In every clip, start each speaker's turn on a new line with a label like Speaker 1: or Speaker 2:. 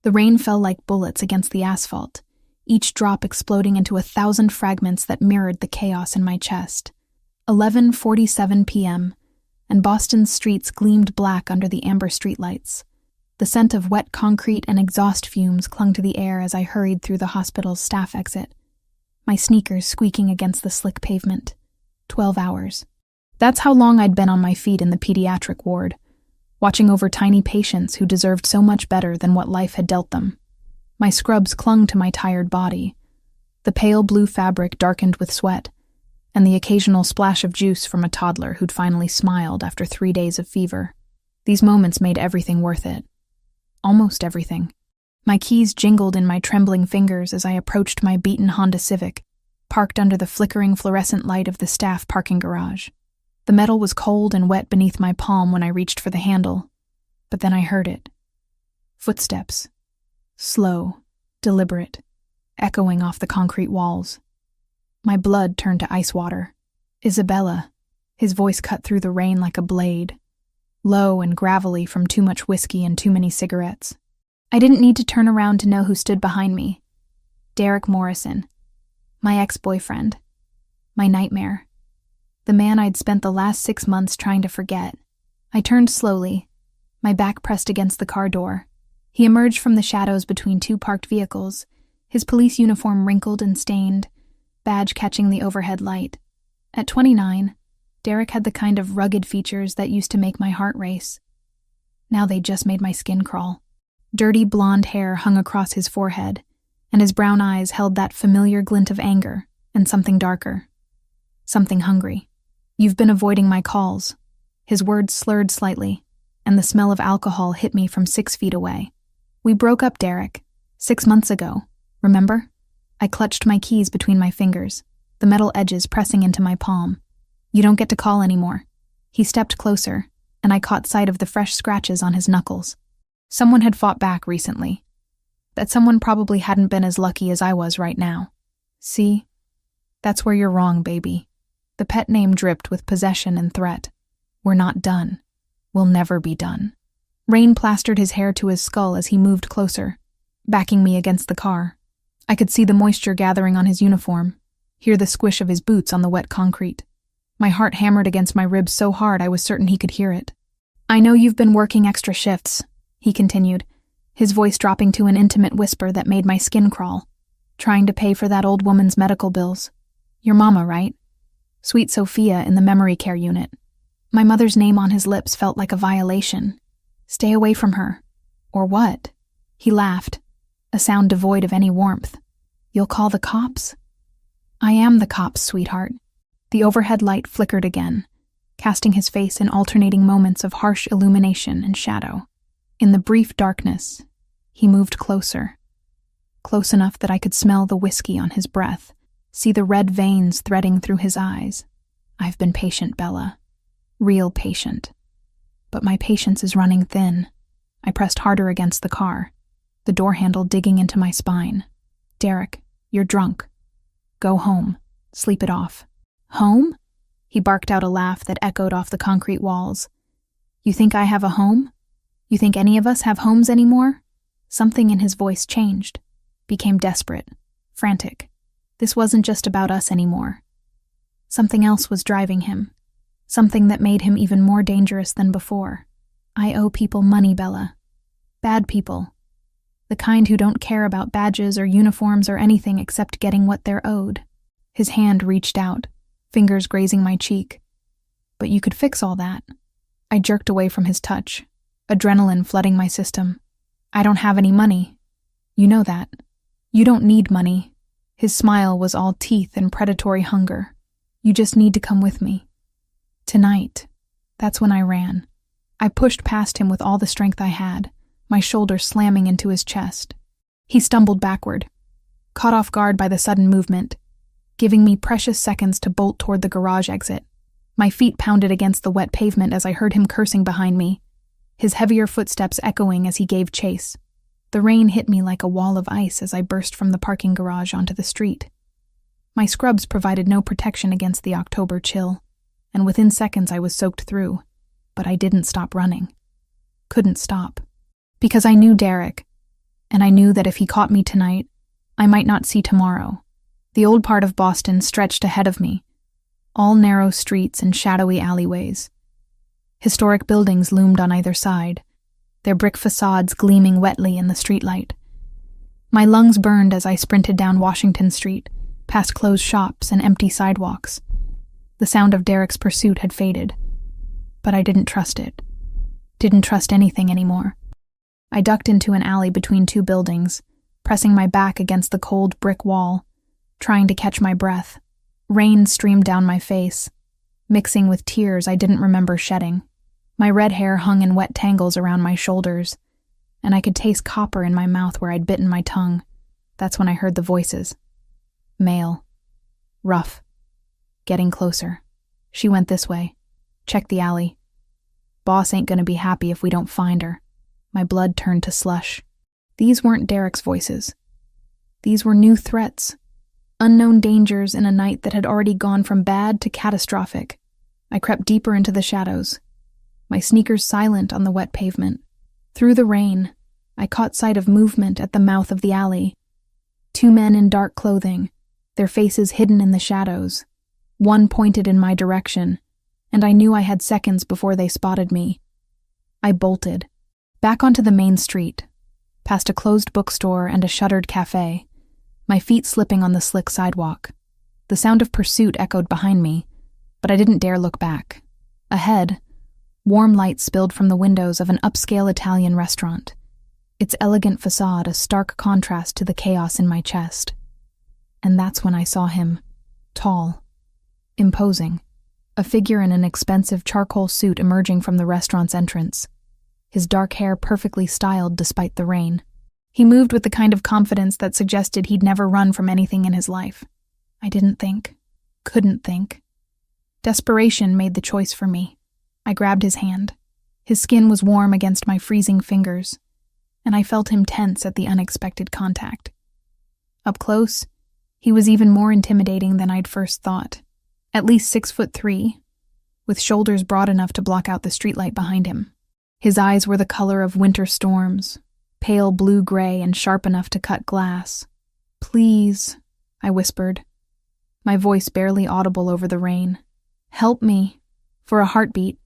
Speaker 1: The rain fell like bullets against the asphalt, each drop exploding into 1,000 fragments that mirrored the chaos in my chest. 11:47 p.m., and Boston's streets gleamed black under the amber streetlights. The scent of wet concrete and exhaust fumes clung to the air as I hurried through the hospital's staff exit, my sneakers squeaking against the slick pavement. 12 hours. That's how long I'd been on my feet in the pediatric ward, watching over tiny patients who deserved so much better than what life had dealt them. My scrubs clung to my tired body, the pale blue fabric darkened with sweat, and the occasional splash of juice from a toddler who'd finally smiled after 3 days of fever. These moments made everything worth it. Almost everything. My keys jingled in my trembling fingers as I approached my beaten Honda Civic, parked under the flickering fluorescent light of the staff parking garage. The metal was cold and wet beneath my palm when I reached for the handle, but then I heard it. Footsteps. Slow, deliberate, echoing off the concrete walls. My blood turned to ice water. Isabella. His voice cut through the rain like a blade, low and gravelly from too much whiskey and too many cigarettes. I didn't need to turn around to know who stood behind me. Derek Morrison. My ex-boyfriend. My nightmare. The man I'd spent the last 6 months trying to forget. I turned slowly, my back pressed against the car door. He emerged from the shadows between 2 parked vehicles, his police uniform wrinkled and stained, badge catching the overhead light. At 29, Derek had the kind of rugged features that used to make my heart race. Now they just made my skin crawl. Dirty blonde hair hung across his forehead, and his brown eyes held that familiar glint of anger and something darker. Something hungry. "You've been avoiding my calls." His words slurred slightly, and the smell of alcohol hit me from 6 feet away. "We broke up, Derek. 6 months ago. Remember?" I clutched my keys between my fingers, the metal edges pressing into my palm. "You don't get to call anymore." He stepped closer, and I caught sight of the fresh scratches on his knuckles. Someone had fought back recently. That someone probably hadn't been as lucky as I was right now. "See? That's where you're wrong, baby." The pet name dripped with possession and threat. "We're not done. We'll never be done." Rain plastered his hair to his skull as he moved closer, backing me against the car. I could see the moisture gathering on his uniform, hear the squish of his boots on the wet concrete. My heart hammered against my ribs so hard I was certain he could hear it. "I know you've been working extra shifts," he continued, his voice dropping to an intimate whisper that made my skin crawl. "Trying to pay for that old woman's medical bills. Your mama, right? Sweet Sophia in the memory care unit." My mother's name on his lips felt like a violation. "Stay away from her." "Or what?" He laughed, a sound devoid of any warmth. "You'll call the cops?" "I am the cops, sweetheart." The overhead light flickered again, casting his face in alternating moments of harsh illumination and shadow. In the brief darkness, he moved closer. Close enough that I could smell the whiskey on his breath, see the red veins threading through his eyes. "I've been patient, Bella. Real patient. But my patience is running thin." I pressed harder against the car, the door handle digging into my spine. "Derek, you're drunk. Go home. Sleep it off." "Home?" He barked out a laugh that echoed off the concrete walls. "You think I have a home? You think any of us have homes anymore?" Something in his voice changed, became desperate, frantic. This wasn't just about us anymore. Something else was driving him, something that made him even more dangerous than before. "I owe people money, Bella. Bad people. The kind who don't care about badges or uniforms or anything except getting what they're owed." His hand reached out, fingers grazing my cheek. "But you could fix all that." I jerked away from his touch, adrenaline flooding my system. "I don't have any money. You know that. You don't need money." His smile was all teeth and predatory hunger. "You just need to come with me. Tonight." That's when I ran. I pushed past him with all the strength I had, my shoulder slamming into his chest. He stumbled backward, caught off guard by the sudden movement, giving me precious seconds to bolt toward the garage exit. My feet pounded against the wet pavement as I heard him cursing behind me, his heavier footsteps echoing as he gave chase. The rain hit me like a wall of ice as I burst from the parking garage onto the street. My scrubs provided no protection against the October chill, and within seconds I was soaked through, but I didn't stop running. Couldn't stop. Because I knew Derek. and I knew that if he caught me tonight, I might not see tomorrow. The old part of Boston stretched ahead of me, all narrow streets and shadowy alleyways. Historic buildings loomed on either side, their brick facades gleaming wetly in the streetlight. My lungs burned as I sprinted down Washington Street, past closed shops and empty sidewalks. The sound of Derek's pursuit had faded, but I didn't trust it. Didn't trust anything anymore. I ducked into an alley between two buildings, pressing my back against the cold brick wall, trying to catch my breath. Rain streamed down my face, mixing with tears I didn't remember shedding. My red hair hung in wet tangles around my shoulders, and I could taste copper in my mouth where I'd bitten my tongue. That's when I heard the voices. Male. Rough. Getting closer. She went this way. Check the alley. Boss ain't gonna be happy if we don't find her. My blood turned to slush. These weren't Derek's voices. These were new threats. Unknown dangers in a night that had already gone from bad to catastrophic. I crept deeper into the shadows, my sneakers silent on the wet pavement. Through the rain, I caught sight of movement at the mouth of the alley. Two men in dark clothing, their faces hidden in the shadows. One pointed in my direction, and I knew I had seconds before they spotted me. I bolted, back onto the main street, past a closed bookstore and a shuttered cafe, my feet slipping on the slick sidewalk. The sound of pursuit echoed behind me, but I didn't dare look back. Ahead, warm light spilled from the windows of an upscale Italian restaurant, its elegant facade a stark contrast to the chaos in my chest. And that's when I saw him, tall, imposing, a figure in an expensive charcoal suit emerging from the restaurant's entrance, his dark hair perfectly styled despite the rain. He moved with the kind of confidence that suggested he'd never run from anything in his life. I didn't think, couldn't think. Desperation made the choice for me. I grabbed his hand. His skin was warm against my freezing fingers, and I felt him tense at the unexpected contact. Up close, he was even more intimidating than I'd first thought. At least 6'3", with shoulders broad enough to block out the streetlight behind him. His eyes were the color of winter storms, pale blue-gray and sharp enough to cut glass. "Please," I whispered, my voice barely audible over the rain. "Help me." For a heartbeat,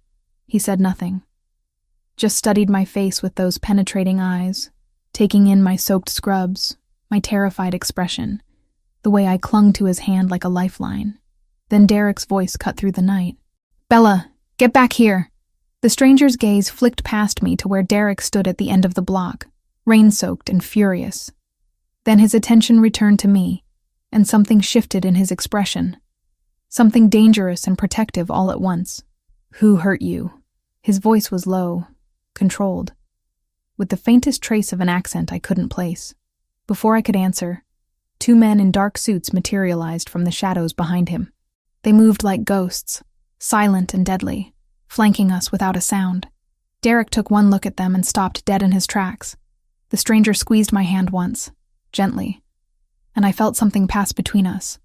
Speaker 1: he said nothing. Just studied my face with those penetrating eyes, taking in my soaked scrubs, my terrified expression, the way I clung to his hand like a lifeline. Then Derek's voice cut through the night. "Bella, get back here." The stranger's gaze flicked past me to where Derek stood at the end of the block, rain-soaked and furious. Then his attention returned to me, and something shifted in his expression. Something dangerous and protective all at once. "Who hurt you?" His voice was low, controlled, with the faintest trace of an accent I couldn't place. Before I could answer, two men in dark suits materialized from the shadows behind him. They moved like ghosts, silent and deadly, flanking us without a sound. Derek took one look at them and stopped dead in his tracks. The stranger squeezed my hand once, gently, and I felt something pass between us.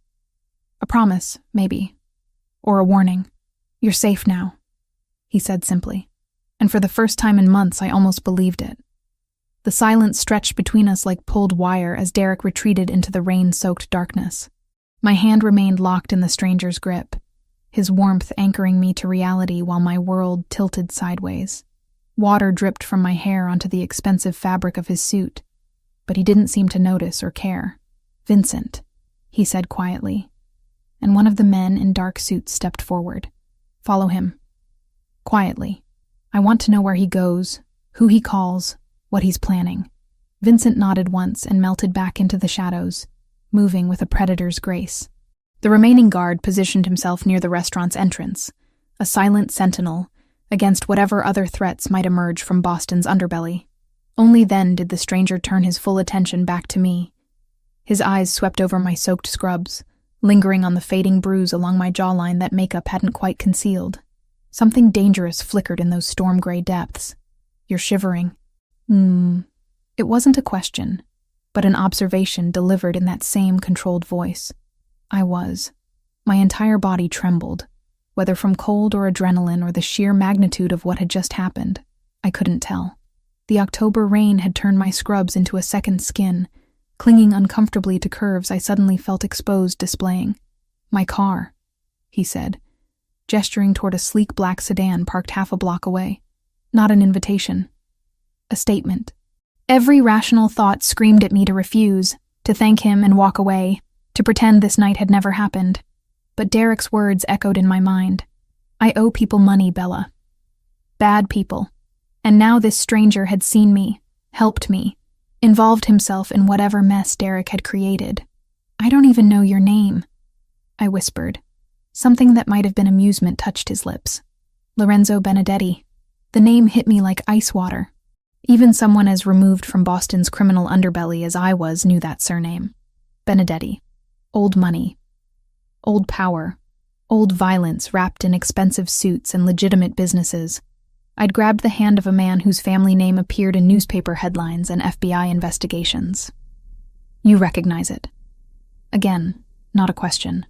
Speaker 1: A promise, maybe, or a warning. "You're safe now," he said simply, and for the first time in months I almost believed it. The silence stretched between us like pulled wire as Derek retreated into the rain-soaked darkness. My hand remained locked in the stranger's grip, his warmth anchoring me to reality while my world tilted sideways. Water dripped from my hair onto the expensive fabric of his suit, but he didn't seem to notice or care. "Vincent," he said quietly, and one of the men in dark suits stepped forward. "Follow him." Quietly. "I want to know where he goes, who he calls, what he's planning." Vincent nodded once and melted back into the shadows, moving with a predator's grace. The remaining guard positioned himself near the restaurant's entrance, a silent sentinel against whatever other threats might emerge from Boston's underbelly. Only then did the stranger turn his full attention back to me. His eyes swept over my soaked scrubs, lingering on the fading bruise along my jawline that makeup hadn't quite concealed. Something dangerous flickered in those storm-gray depths. "You're shivering." It wasn't a question, but an observation delivered in that same controlled voice. I was. My entire body trembled, whether from cold or adrenaline or the sheer magnitude of what had just happened. I couldn't tell. The October rain had turned my scrubs into a second skin, clinging uncomfortably to curves I suddenly felt exposed displaying. "My car," he said, gesturing toward a sleek black sedan parked half a block away. Not an invitation. A statement. Every rational thought screamed at me to refuse, to thank him and walk away, to pretend this night had never happened. But Derek's words echoed in my mind. I owe people money, Bella. Bad people. And now this stranger had seen me, helped me, involved himself in whatever mess Derek had created. "I don't even know your name," I whispered. Something that might have been amusement touched his lips. "Lorenzo Benedetti." The name hit me like ice water. Even someone as removed from Boston's criminal underbelly as I was knew that surname. Benedetti. Old money. Old power. Old violence wrapped in expensive suits and legitimate businesses. I'd grabbed the hand of a man whose family name appeared in newspaper headlines and FBI investigations. "You recognize it?" Again, not a question.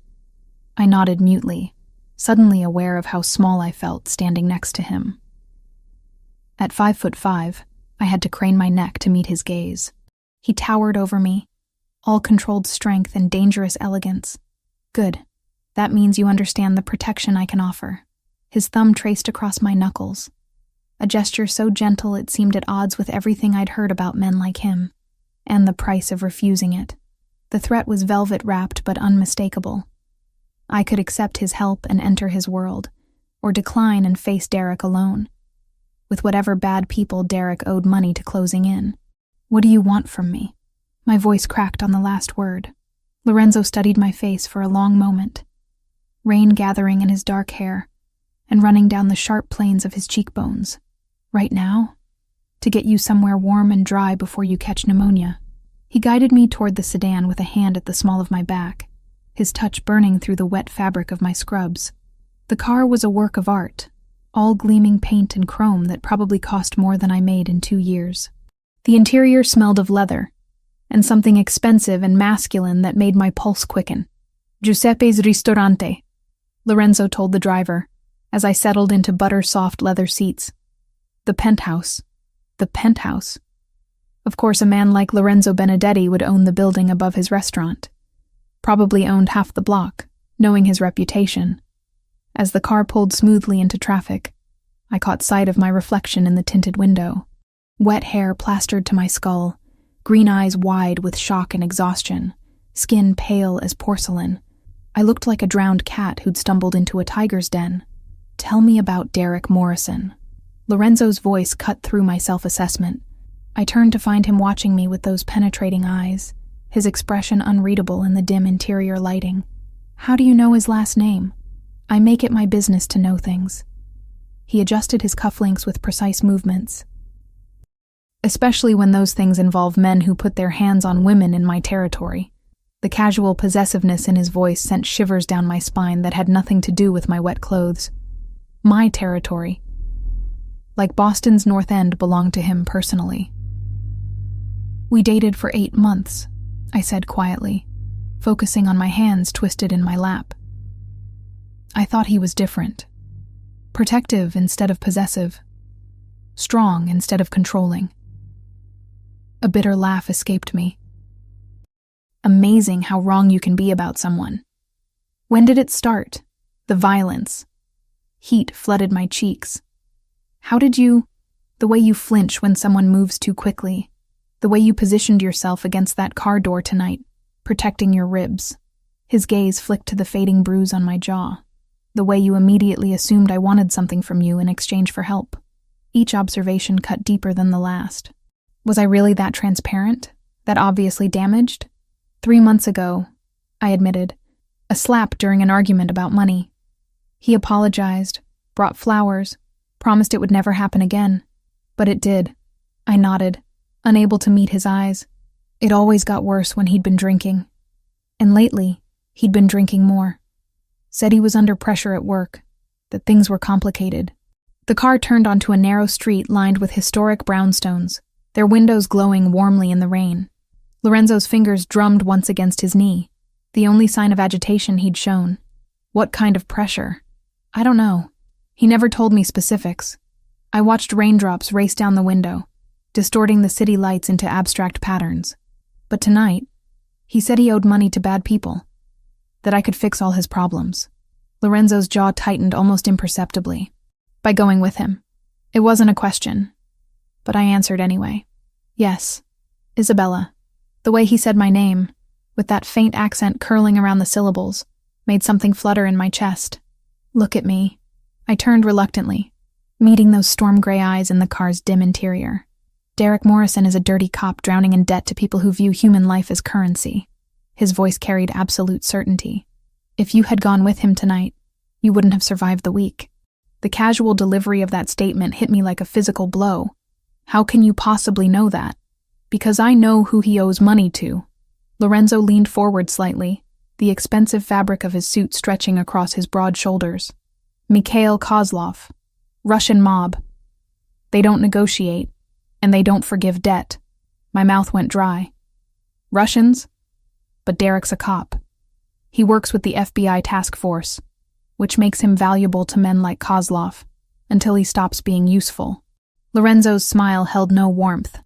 Speaker 1: I nodded mutely, suddenly aware of how small I felt standing next to him. At 5'5", I had to crane my neck to meet his gaze. He towered over me, all controlled strength and dangerous elegance. Good. That means you understand the protection I can offer. His thumb traced across my knuckles. A gesture so gentle it seemed at odds with everything I'd heard about men like him, and the price of refusing it. The threat was velvet-wrapped but unmistakable. I could accept his help and enter his world, or decline and face Derek alone, with whatever bad people Derek owed money to closing in. "What do you want from me?" My voice cracked on the last word. Lorenzo studied my face for a long moment, rain gathering in his dark hair and running down the sharp planes of his cheekbones. "Right now? To get you somewhere warm and dry before you catch pneumonia." He guided me toward the sedan with a hand at the small of my back, his touch burning through the wet fabric of my scrubs. The car was a work of art, all gleaming paint and chrome that probably cost more than I made in 2 years. The interior smelled of leather, and something expensive and masculine that made my pulse quicken. "Giuseppe's Ristorante," Lorenzo told the driver, as I settled into butter-soft leather seats. The penthouse. The penthouse. Of course, a man like Lorenzo Benedetti would own the building above his restaurant. Probably owned half the block, knowing his reputation. As the car pulled smoothly into traffic, I caught sight of my reflection in the tinted window. Wet hair plastered to my skull, green eyes wide with shock and exhaustion, skin pale as porcelain. I looked like a drowned cat who'd stumbled into a tiger's den. "Tell me about Derek Morrison." Lorenzo's voice cut through my self-assessment. I turned to find him watching me with those penetrating eyes, his expression unreadable in the dim interior lighting. "How do you know his last name?" "I make it my business to know things." He adjusted his cufflinks with precise movements. Especially when those things involve men who put their hands on women in my territory. The casual possessiveness in his voice sent shivers down my spine that had nothing to do with my wet clothes. My territory. Like Boston's North End belonged to him personally. "We dated for 8 months, I said quietly, focusing on my hands twisted in my lap. I thought he was different. Protective instead of possessive. Strong instead of controlling. A bitter laugh escaped me. Amazing how wrong you can be about someone. When did it start? The violence. Heat flooded my cheeks. How did you... The way you flinch when someone moves too quickly. The way you positioned yourself against that car door tonight, protecting your ribs. His gaze flicked to the fading bruise on my jaw. The way you immediately assumed I wanted something from you in exchange for help. Each observation cut deeper than the last. Was I really that transparent? That obviously damaged? 3 months ago, I admitted, a slap during an argument about money. He apologized, brought flowers, promised it would never happen again. But it did. I nodded, unable to meet his eyes. It always got worse when he'd been drinking. And lately, he'd been drinking more. Said he was under pressure at work, that things were complicated. The car turned onto a narrow street lined with historic brownstones, their windows glowing warmly in the rain. Lorenzo's fingers drummed once against his knee, the only sign of agitation he'd shown. What kind of pressure? I don't know. He never told me specifics. I watched raindrops race down the window, distorting the city lights into abstract patterns. But tonight, he said he owed money to bad people, that I could fix all his problems. Lorenzo's jaw tightened almost imperceptibly. By going with him. It wasn't a question, but I answered anyway. Yes, Isabella. The way he said my name, with that faint accent curling around the syllables, made something flutter in my chest. Look at me. I turned reluctantly, meeting those storm-gray eyes in the car's dim interior. Derek Morrison is a dirty cop drowning in debt to people who view human life as currency. His voice carried absolute certainty. If you had gone with him tonight, you wouldn't have survived the week. The casual delivery of that statement hit me like a physical blow. How can you possibly know that? Because I know who he owes money to. Lorenzo leaned forward slightly, the expensive fabric of his suit stretching across his broad shoulders. Mikhail Kozlov. Russian mob. They don't negotiate, and they don't forgive debt. My mouth went dry. Russians? But Derek's a cop. He works with the FBI task force, which makes him valuable to men like Kozlov, until he stops being useful. Lorenzo's smile held no warmth.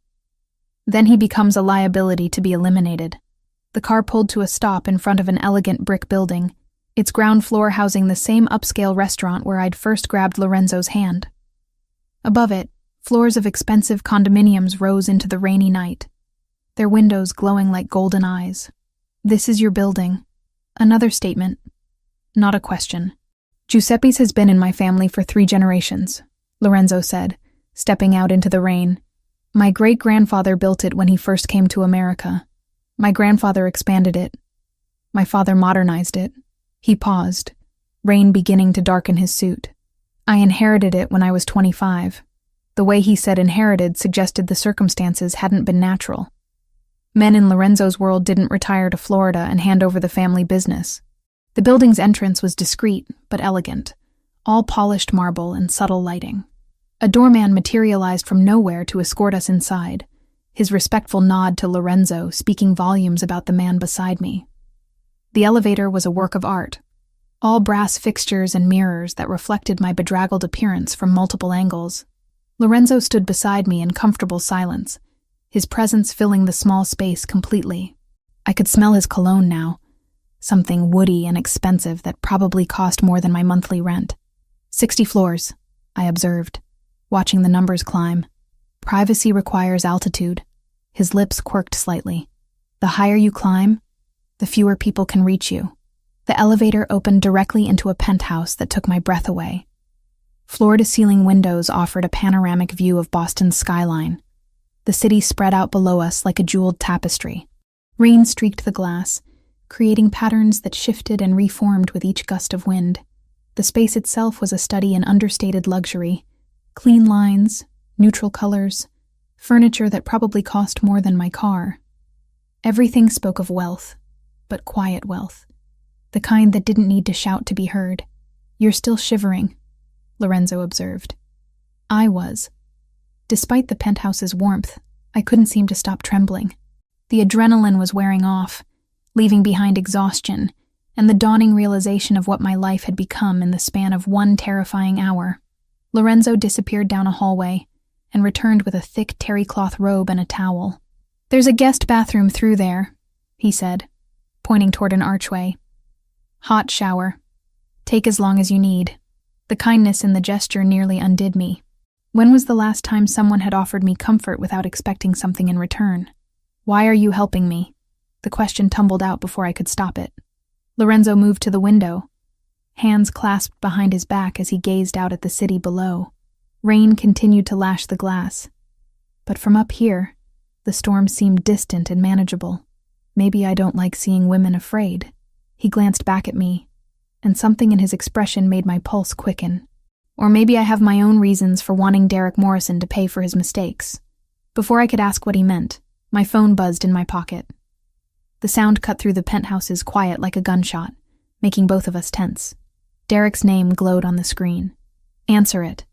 Speaker 1: Then he becomes a liability to be eliminated. The car pulled to a stop in front of an elegant brick building, its ground floor housing the same upscale restaurant where I'd first grabbed Lorenzo's hand. Above it, floors of expensive condominiums rose into the rainy night, their windows glowing like golden eyes. This is your building. Another statement, not a question. Giuseppe's has been in my family for 3 generations, Lorenzo said, stepping out into the rain. My great-grandfather built it when he first came to America. My grandfather expanded it. My father modernized it. He paused, rain beginning to darken his suit. I inherited it when I was 25. The way he said inherited suggested the circumstances hadn't been natural. Men in Lorenzo's world didn't retire to Florida and hand over the family business. The building's entrance was discreet but elegant, all polished marble and subtle lighting. A doorman materialized from nowhere to escort us inside, his respectful nod to Lorenzo speaking volumes about the man beside me. The elevator was a work of art, all brass fixtures and mirrors that reflected my bedraggled appearance from multiple angles. Lorenzo stood beside me in comfortable silence, his presence filling the small space completely. I could smell his cologne now, something woody and expensive that probably cost more than my monthly rent. 60 floors, I observed, watching the numbers climb. Privacy requires altitude. His lips quirked slightly. The higher you climb, the fewer people can reach you. The elevator opened directly into a penthouse that took my breath away. Floor-to-ceiling windows offered a panoramic view of Boston's skyline. The city spread out below us like a jeweled tapestry. Rain streaked the glass, creating patterns that shifted and reformed with each gust of wind. The space itself was a study in understated luxury. Clean lines, neutral colors, furniture that probably cost more than my car. Everything spoke of wealth, but quiet wealth. The kind that didn't need to shout to be heard. You're still shivering, Lorenzo observed. I was. Despite the penthouse's warmth, I couldn't seem to stop trembling. The adrenaline was wearing off, leaving behind exhaustion and the dawning realization of what my life had become in the span of 1 terrifying hour. Lorenzo disappeared down a hallway and returned with a thick terry cloth robe and a towel. There's a guest bathroom through there, he said, pointing toward an archway. Hot shower. Take as long as you need. The kindness in the gesture nearly undid me. When was the last time someone had offered me comfort without expecting something in return? Why are you helping me? The question tumbled out before I could stop it. Lorenzo moved to the window, hands clasped behind his back as he gazed out at the city below. Rain continued to lash the glass. But from up here, the storm seemed distant and manageable. Maybe I don't like seeing women afraid. He glanced back at me, and something in his expression made my pulse quicken. Or maybe I have my own reasons for wanting Derek Morrison to pay for his mistakes. Before I could ask what he meant, my phone buzzed in my pocket. The sound cut through the penthouse's quiet like a gunshot, making both of us tense. Derek's name glowed on the screen. Answer it,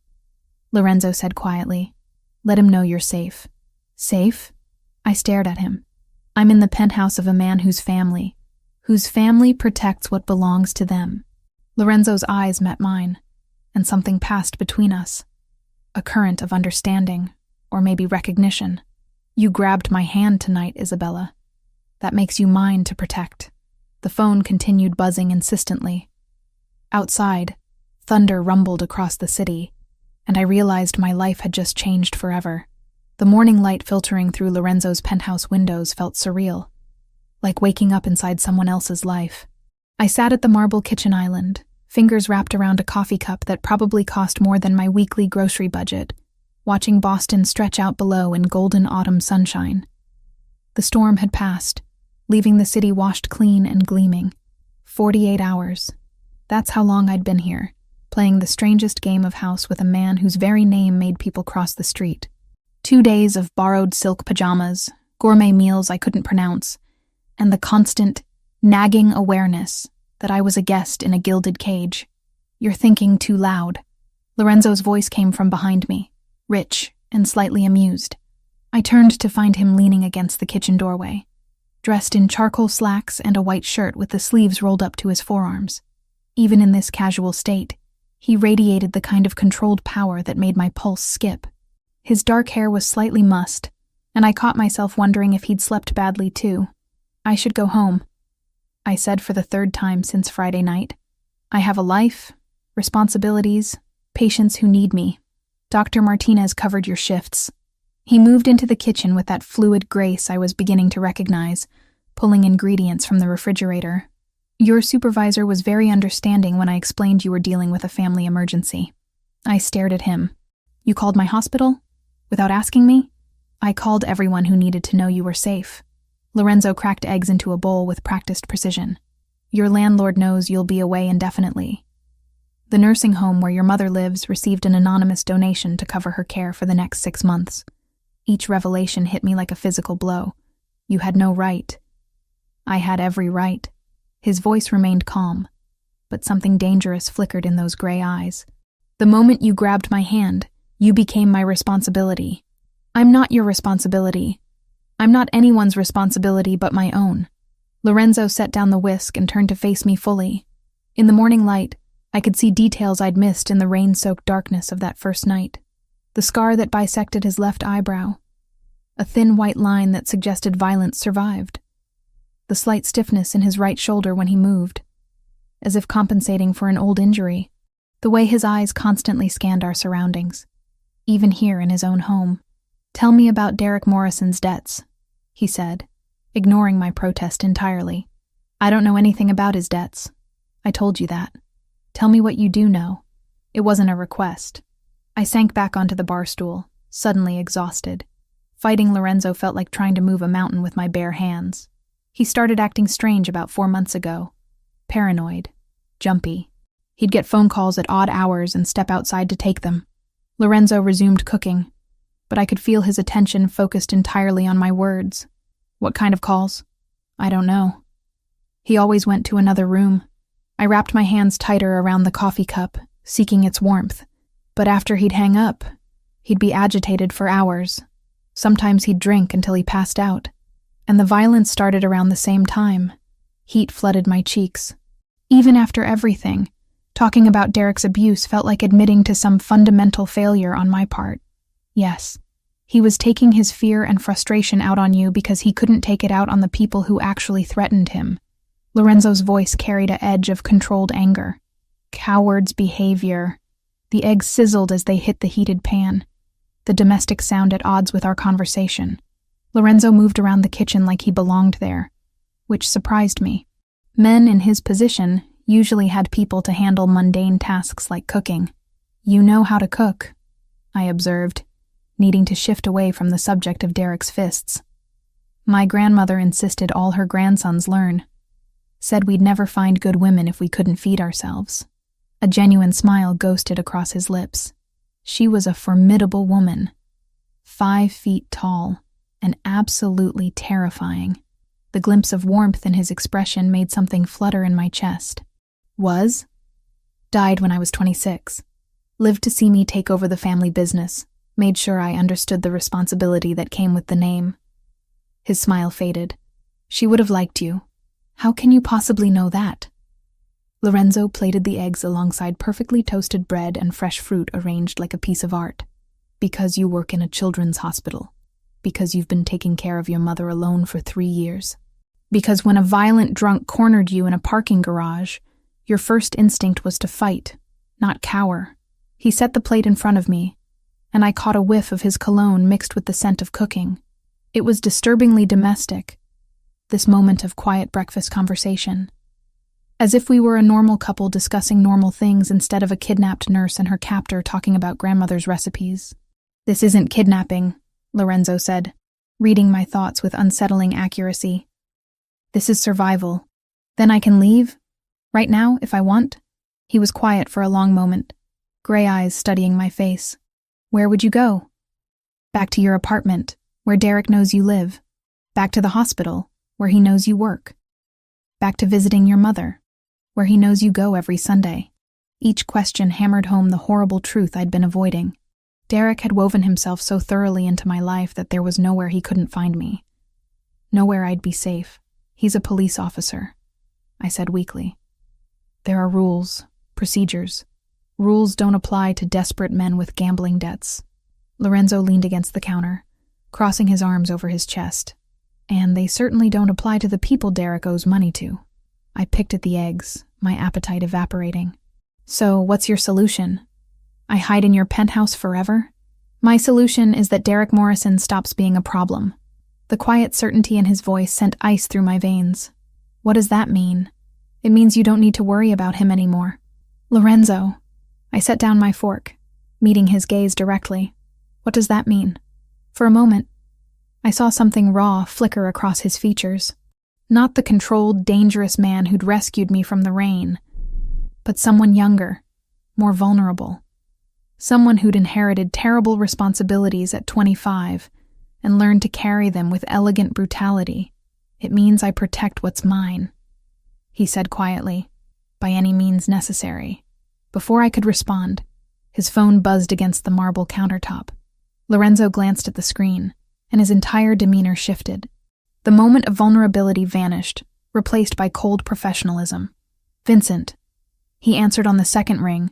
Speaker 1: Lorenzo said quietly. Let him know you're safe. Safe? I stared at him. I'm in the penthouse of a man whose family protects what belongs to them. Lorenzo's eyes met mine, and something passed between us. A current of understanding. or maybe recognition. You grabbed my hand tonight, Isabella. That makes you mine to protect. The phone continued buzzing insistently. Outside, thunder rumbled across the city, and I realized my life had just changed forever. The morning light filtering through Lorenzo's penthouse windows felt surreal, like waking up inside someone else's life. I sat at the marble kitchen island, fingers wrapped around a coffee cup that probably cost more than my weekly grocery budget, watching Boston stretch out below in golden autumn sunshine. The storm had passed, leaving the city washed clean and gleaming. 48 hours. That's how long I'd been here, playing the strangest game of house with a man whose very name made people cross the street. 2 days of borrowed silk pajamas, gourmet meals I couldn't pronounce, and the constant, nagging awareness that I was a guest in a gilded cage. You're thinking too loud. Lorenzo's voice came from behind me, rich and slightly amused. I turned to find him leaning against the kitchen doorway, dressed in charcoal slacks and a white shirt with the sleeves rolled up to his forearms. Even in this casual state, he radiated the kind of controlled power that made my pulse skip. His dark hair was slightly mussed, and I caught myself wondering if he'd slept badly too. I should go home, I said for the third time since Friday night. I have a life, responsibilities, patients who need me. Dr. Martinez covered your shifts. He moved into the kitchen with that fluid grace I was beginning to recognize, pulling ingredients from the refrigerator. Your supervisor was very understanding when I explained you were dealing with a family emergency. I stared at him. You called my hospital? Without asking me? I called everyone who needed to know you were safe. Lorenzo cracked eggs into a bowl with practiced precision. Your landlord knows you'll be away indefinitely. The nursing home where your mother lives received an anonymous donation to cover her care for the next 6 months. Each revelation hit me like a physical blow. You had no right. I had every right. His voice remained calm, but something dangerous flickered in those gray eyes. The moment you grabbed my hand, you became my responsibility. I'm not your responsibility. I'm not anyone's responsibility but my own. Lorenzo set down the whisk and turned to face me fully. In the morning light, I could see details I'd missed in the rain-soaked darkness of that first night. The scar that bisected his left eyebrow. A thin white line that suggested violence survived. The slight stiffness in his right shoulder when he moved, as if compensating for an old injury. The way his eyes constantly scanned our surroundings, even here in his own home. Tell me about Derek Morrison's debts, he said, ignoring my protest entirely. I don't know anything about his debts. I told you that. Tell me what you do know. It wasn't a request. I sank back onto the bar stool, suddenly exhausted. Fighting Lorenzo felt like trying to move a mountain with my bare hands. He started acting strange about 4 months ago. Paranoid. Jumpy. He'd get phone calls at odd hours and step outside to take them. Lorenzo resumed cooking, but I could feel his attention focused entirely on my words. What kind of calls? I don't know. He always went to another room. I wrapped my hands tighter around the coffee cup, seeking its warmth. But after he'd hang up, he'd be agitated for hours. Sometimes he'd drink until he passed out. And the violence started around the same time. Heat flooded my cheeks. Even after everything, talking about Derek's abuse felt like admitting to some fundamental failure on my part. Yes, he was taking his fear and frustration out on you because he couldn't take it out on the people who actually threatened him. Lorenzo's voice carried an edge of controlled anger. Coward's behavior. The eggs sizzled as they hit the heated pan, the domestic sound at odds with our conversation. Lorenzo moved around the kitchen like he belonged there, which surprised me. Men in his position usually had people to handle mundane tasks like cooking. You know how to cook, I observed, needing to shift away from the subject of Derek's fists. My grandmother insisted all her grandsons learn. Said we'd never find good women if we couldn't feed ourselves. A genuine smile ghosted across his lips. She was a formidable woman, 5 feet tall, and absolutely terrifying. The glimpse of warmth in his expression made something flutter in my chest. Was? Died when I was 26. Lived to see me take over the family business. Made sure I understood the responsibility that came with the name. His smile faded. She would have liked you. How can you possibly know that? Lorenzo plated the eggs alongside perfectly toasted bread and fresh fruit arranged like a piece of art. Because you work in a children's hospital. Because you've been taking care of your mother alone for 3 years. Because when a violent drunk cornered you in a parking garage, your first instinct was to fight, not cower. He set the plate in front of me, and I caught a whiff of his cologne mixed with the scent of cooking. It was disturbingly domestic, this moment of quiet breakfast conversation. As if we were a normal couple discussing normal things instead of a kidnapped nurse and her captor talking about grandmother's recipes. "This isn't kidnapping," Lorenzo said, reading my thoughts with unsettling accuracy. "This is survival. Then I can leave? Right now, if I want?" He was quiet for a long moment, gray eyes studying my face. "Where would you go?" "Back to your apartment, where Derek knows you live. Back to the hospital, where he knows you work. Back to visiting your mother, where he knows you go every Sunday." Each question hammered home the horrible truth I'd been avoiding. Derek had woven himself so thoroughly into my life that there was nowhere he couldn't find me. Nowhere I'd be safe. "He's a police officer," I said weakly. "There are rules, procedures. Rules don't apply to desperate men with gambling debts." Lorenzo leaned against the counter, crossing his arms over his chest. "And they certainly don't apply to the people Derek owes money to." I picked at the eggs, my appetite evaporating. "So, what's your solution? I hide in your penthouse forever?" "My solution is that Derek Morrison stops being a problem." The quiet certainty in his voice sent ice through my veins. "What does that mean?" "It means you don't need to worry about him anymore." "Lorenzo." I set down my fork, meeting his gaze directly. "What does that mean?" For a moment, I saw something raw flicker across his features. Not the controlled, dangerous man who'd rescued me from the rain, but someone younger, more vulnerable. Someone who'd inherited terrible responsibilities at 25 and learned to carry them with elegant brutality. "It means I protect what's mine," he said quietly, "by any means necessary." Before I could respond, his phone buzzed against the marble countertop. Lorenzo glanced at the screen, and his entire demeanor shifted. The moment of vulnerability vanished, replaced by cold professionalism. "Vincent." He answered on the second ring,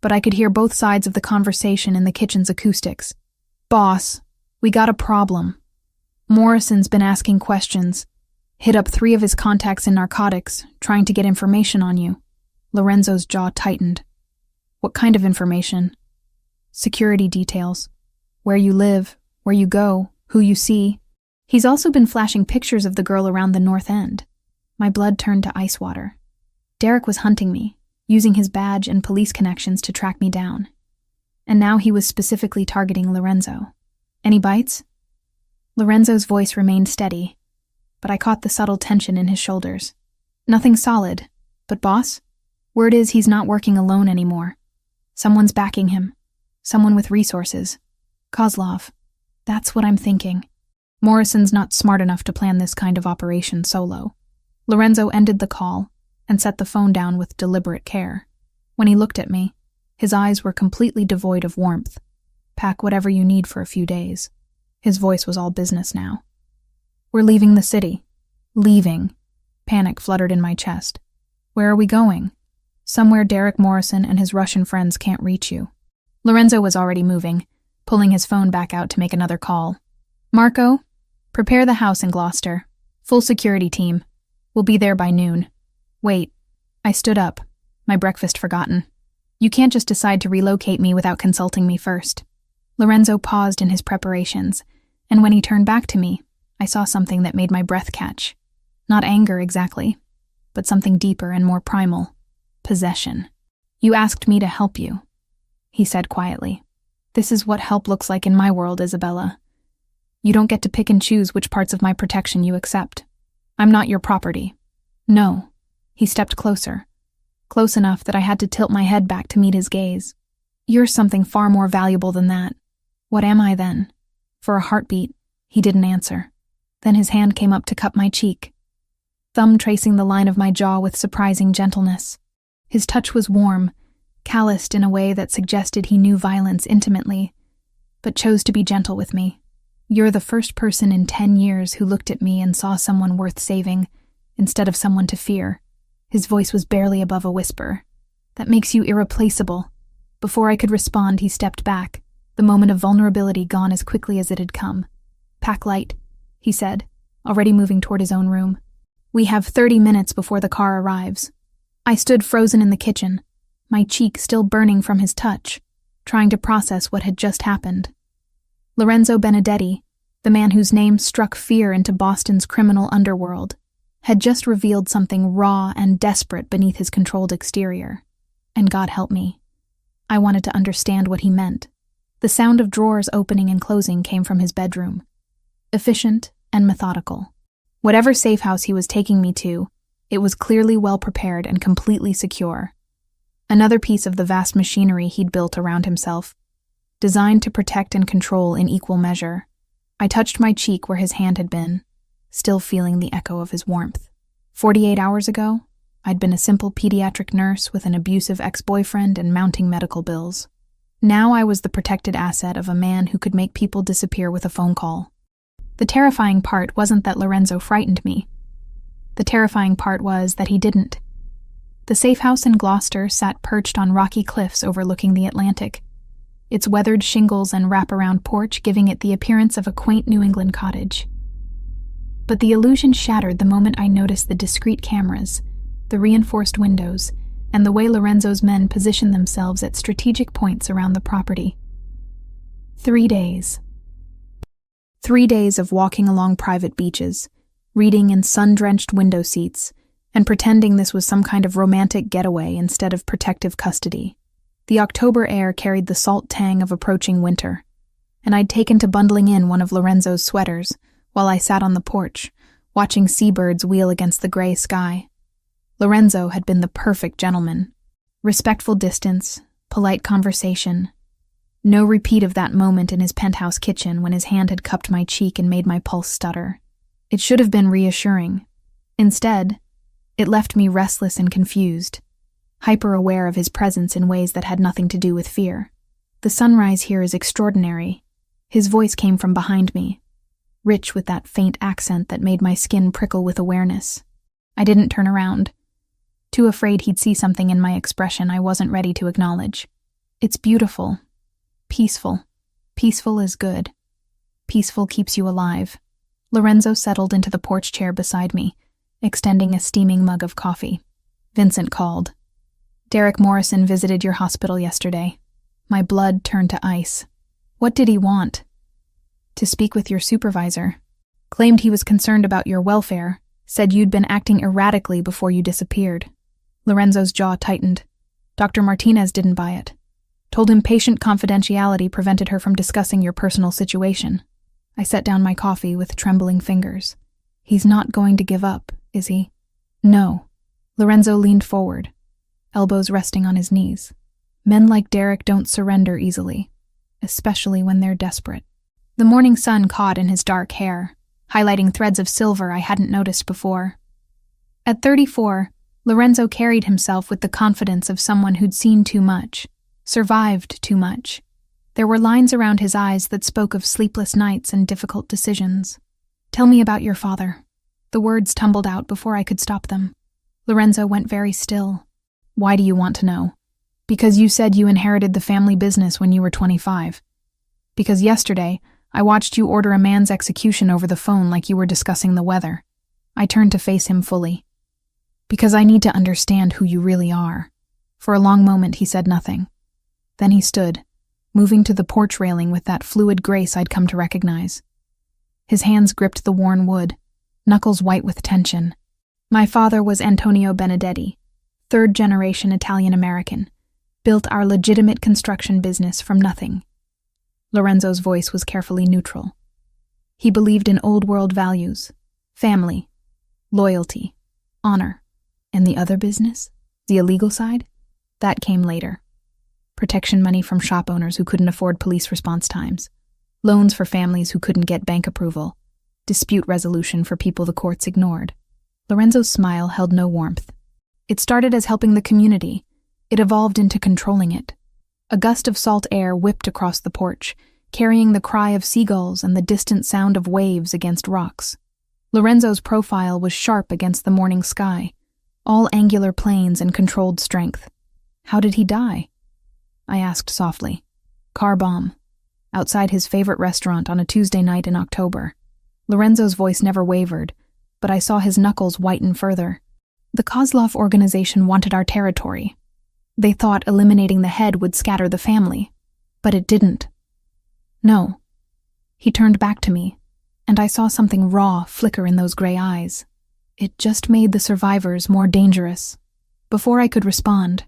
Speaker 1: but I could hear both sides of the conversation in the kitchen's acoustics. "Boss, we got a problem. Morrison's been asking questions. Hit up 3 of his contacts in narcotics, trying to get information on you." Lorenzo's jaw tightened. "What kind of information?" "Security details. Where you live, where you go, who you see. He's also been flashing pictures of the girl around the North End." My blood turned to ice water. Derek was hunting me, using his badge and police connections to track me down. And now he was specifically targeting Lorenzo. "Any bites?" Lorenzo's voice remained steady, but I caught the subtle tension in his shoulders. "Nothing solid, but boss, word is he's not working alone anymore. Someone's backing him. Someone with resources. Kozlov. That's what I'm thinking. Morrison's not smart enough to plan this kind of operation solo." Lorenzo ended the call and set the phone down with deliberate care. When he looked at me, his eyes were completely devoid of warmth. "Pack whatever you need for a few days." His voice was all business now. "We're leaving the city." "Leaving." Panic fluttered in my chest. "Where are we going?" "Somewhere Derek Morrison and his Russian friends can't reach you." Lorenzo was already moving, pulling his phone back out to make another call. "Marco, prepare the house in Gloucester. Full security team. We'll be there by noon." "Wait." I stood up, my breakfast forgotten. "You can't just decide to relocate me without consulting me first." Lorenzo paused in his preparations, and when he turned back to me, I saw something that made my breath catch. Not anger exactly, but something deeper and more primal. Possession. "You asked me to help you," he said quietly. "This is what help looks like in my world, Isabella. You don't get to pick and choose which parts of my protection you accept. I'm not your property." "No." He stepped closer, close enough that I had to tilt my head back to meet his gaze. "You're something far more valuable than that." "What am I then?" For a heartbeat, he didn't answer. Then his hand came up to cup my cheek, thumb tracing the line of my jaw with surprising gentleness. His touch was warm, calloused in a way that suggested he knew violence intimately, but chose to be gentle with me. "You're the first person in 10 years who looked at me and saw someone worth saving, instead of someone to fear." His voice was barely above a whisper. "That makes you irreplaceable." Before I could respond, he stepped back, the moment of vulnerability gone as quickly as it had come. "Pack light," he said, already moving toward his own room. "We have 30 minutes before the car arrives." I stood frozen in the kitchen, my cheek still burning from his touch, trying to process what had just happened. Lorenzo Benedetti, the man whose name struck fear into Boston's criminal underworld, had just revealed something raw and desperate beneath his controlled exterior. And God help me, I wanted to understand what he meant. The sound of drawers opening and closing came from his bedroom, efficient and methodical. Whatever safe house he was taking me to, it was clearly well prepared and completely secure. Another piece of the vast machinery he'd built around himself, designed to protect and control in equal measure. I touched my cheek where his hand had been, still feeling the echo of his warmth. 48 hours ago, I'd been a simple pediatric nurse with an abusive ex-boyfriend and mounting medical bills. Now I was the protected asset of a man who could make people disappear with a phone call. The terrifying part wasn't that Lorenzo frightened me. The terrifying part was that he didn't. The safe house in Gloucester sat perched on rocky cliffs overlooking the Atlantic, its weathered shingles and wraparound porch giving it the appearance of a quaint New England cottage. But the illusion shattered the moment I noticed the discreet cameras, the reinforced windows, and the way Lorenzo's men positioned themselves at strategic points around the property. 3 days. 3 days of walking along private beaches, reading in sun-drenched window seats, and pretending this was some kind of romantic getaway instead of protective custody. The October air carried the salt tang of approaching winter, and I'd taken to bundling in one of Lorenzo's sweaters while I sat on the porch, watching seabirds wheel against the gray sky. Lorenzo had been the perfect gentleman. Respectful distance, polite conversation. No repeat of that moment in his penthouse kitchen when his hand had cupped my cheek and made my pulse stutter. It should have been reassuring. Instead, it left me restless and confused, hyper-aware of his presence in ways that had nothing to do with fear. "The sunrise here is extraordinary." His voice came from behind me, rich with that faint accent that made my skin prickle with awareness. I didn't turn around, too afraid he'd see something in my expression I wasn't ready to acknowledge. "It's beautiful. Peaceful. Peaceful is good. Peaceful keeps you alive." Lorenzo settled into the porch chair beside me, extending a steaming mug of coffee. Vincent called. "Derek Morrison visited your hospital yesterday." My blood turned to ice. "What did he want?" "To speak with your supervisor. Claimed he was concerned about your welfare, said you'd been acting erratically before you disappeared." Lorenzo's jaw tightened. "Dr. Martinez didn't buy it. Told him patient confidentiality prevented her from discussing your personal situation." I set down my coffee with trembling fingers. "He's not going to give up, is he?" "No." Lorenzo leaned forward, elbows resting on his knees. "Men like Derek don't surrender easily, especially when they're desperate." The morning sun caught in his dark hair, highlighting threads of silver I hadn't noticed before. At 34, Lorenzo carried himself with the confidence of someone who'd seen too much, survived too much. There were lines around his eyes that spoke of sleepless nights and difficult decisions. "Tell me about your father." The words tumbled out before I could stop them. Lorenzo went very still. "Why do you want to know?" "Because you said you inherited the family business when you were 25. Because yesterday, I watched you order a man's execution over the phone like you were discussing the weather." I turned to face him fully. "Because I need to understand who you really are." For a long moment he said nothing. Then he stood, moving to the porch railing with that fluid grace I'd come to recognize. His hands gripped the worn wood, knuckles white with tension. "My father was Antonio Benedetti, third-generation Italian-American, built our legitimate construction business from nothing." Lorenzo's voice was carefully neutral. "He believed in old-world values, family, loyalty, honor. And the other business, the illegal side, that came later. Protection money from shop owners who couldn't afford police response times, loans for families who couldn't get bank approval, dispute resolution for people the courts ignored." Lorenzo's smile held no warmth. "It started as helping the community. It evolved into controlling it." A gust of salt air whipped across the porch, carrying the cry of seagulls and the distant sound of waves against rocks. Lorenzo's profile was sharp against the morning sky, all angular planes and controlled strength. "How did he die?" I asked softly. "Car bomb. outside his favorite restaurant on a Tuesday night in October. Lorenzo's voice never wavered, but I saw his knuckles whiten further. The Kozlov organization wanted our territory. They thought eliminating the head would scatter the family, but it didn't. No. He turned back to me, and I saw something raw flicker in those gray eyes. It just made the survivors more dangerous. Before I could respond,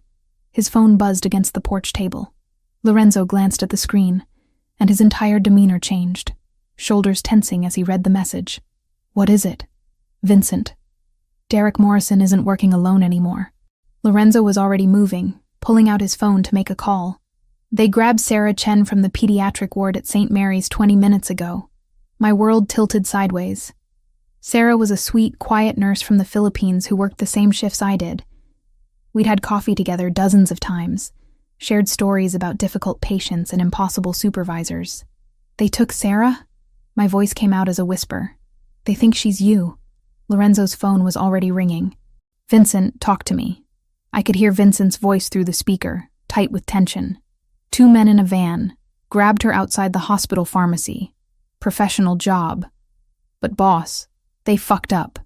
Speaker 1: his phone buzzed against the porch table. Lorenzo glanced at the screen, and his entire demeanor changed, shoulders tensing as he read the message. What is it? Vincent. Derek Morrison isn't working alone anymore. Lorenzo was already moving, pulling out his phone to make a call. They grabbed Sarah Chen from the pediatric ward at St. Mary's 20 minutes ago. My world tilted sideways. Sarah was a sweet, quiet nurse from the Philippines who worked the same shifts I did. We'd had coffee together dozens of times, shared stories about difficult patients and impossible supervisors. They took Sarah? My voice came out as a whisper. They think she's you. Lorenzo's phone was already ringing. Vincent, talk to me. I could hear Vincent's voice through the speaker, tight with tension. 2 men in a van, grabbed her outside the hospital pharmacy. Professional job. But boss, they fucked up.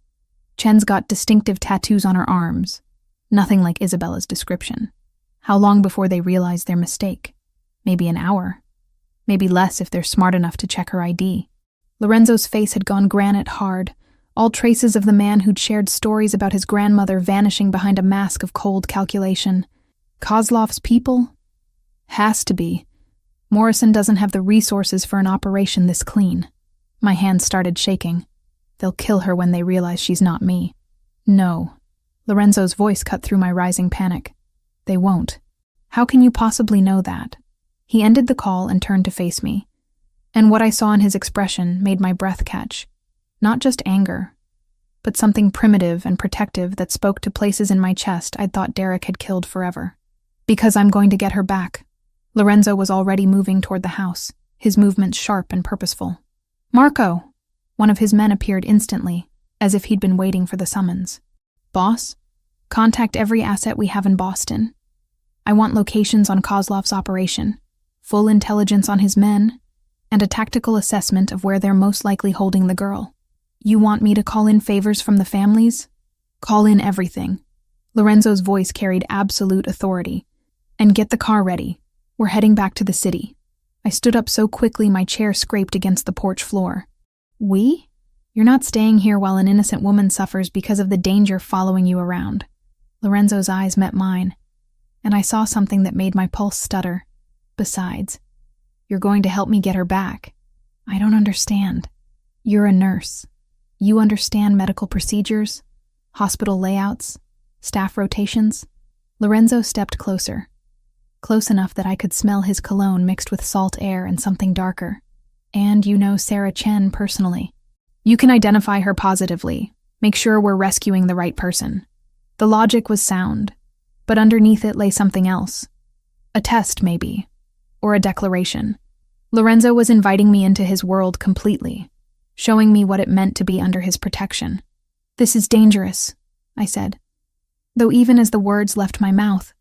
Speaker 1: Chen's got distinctive tattoos on her arms. Nothing like Isabella's description. How long before they realize their mistake? Maybe an hour. Maybe less if they're smart enough to check her ID. Lorenzo's face had gone granite hard, all traces of the man who'd shared stories about his grandmother vanishing behind a mask of cold calculation. Kozlov's people? Has to be. Morrison doesn't have the resources for an operation this clean. My hands started shaking. They'll kill her when they realize she's not me. No. Lorenzo's voice cut through my rising panic. They won't. How can you possibly know that? He ended the call and turned to face me. And what I saw in his expression made my breath catch. Not just anger, but something primitive and protective that spoke to places in my chest I'd thought Derek had killed forever. Because I'm going to get her back. Lorenzo was already moving toward the house, his movements sharp and purposeful. Marco! One of his men appeared instantly, as if he'd been waiting for the summons. Boss, contact every asset we have in Boston. I want locations on Kozlov's operation, full intelligence on his men, and a tactical assessment of where they're most likely holding the girl. You want me to call in favors from the families? Call in everything. Lorenzo's voice carried absolute authority. And get the car ready. We're heading back to the city. I stood up so quickly my chair scraped against the porch floor. We? You're not staying here while an innocent woman suffers because of the danger following you around. Lorenzo's eyes met mine, and I saw something that made my pulse stutter. Besides, you're going to help me get her back. I don't understand. You're a nurse. You understand medical procedures, hospital layouts, staff rotations. Lorenzo stepped closer. Close enough that I could smell his cologne mixed with salt air and something darker. And you know Sarah Chen personally. You can identify her positively. Make sure we're rescuing the right person. The logic was sound, but underneath it lay something else. A test, maybe. Or a declaration. Lorenzo was inviting me into his world completely, showing me what it meant to be under his protection. This is dangerous, I said. Though even as the words left my mouth,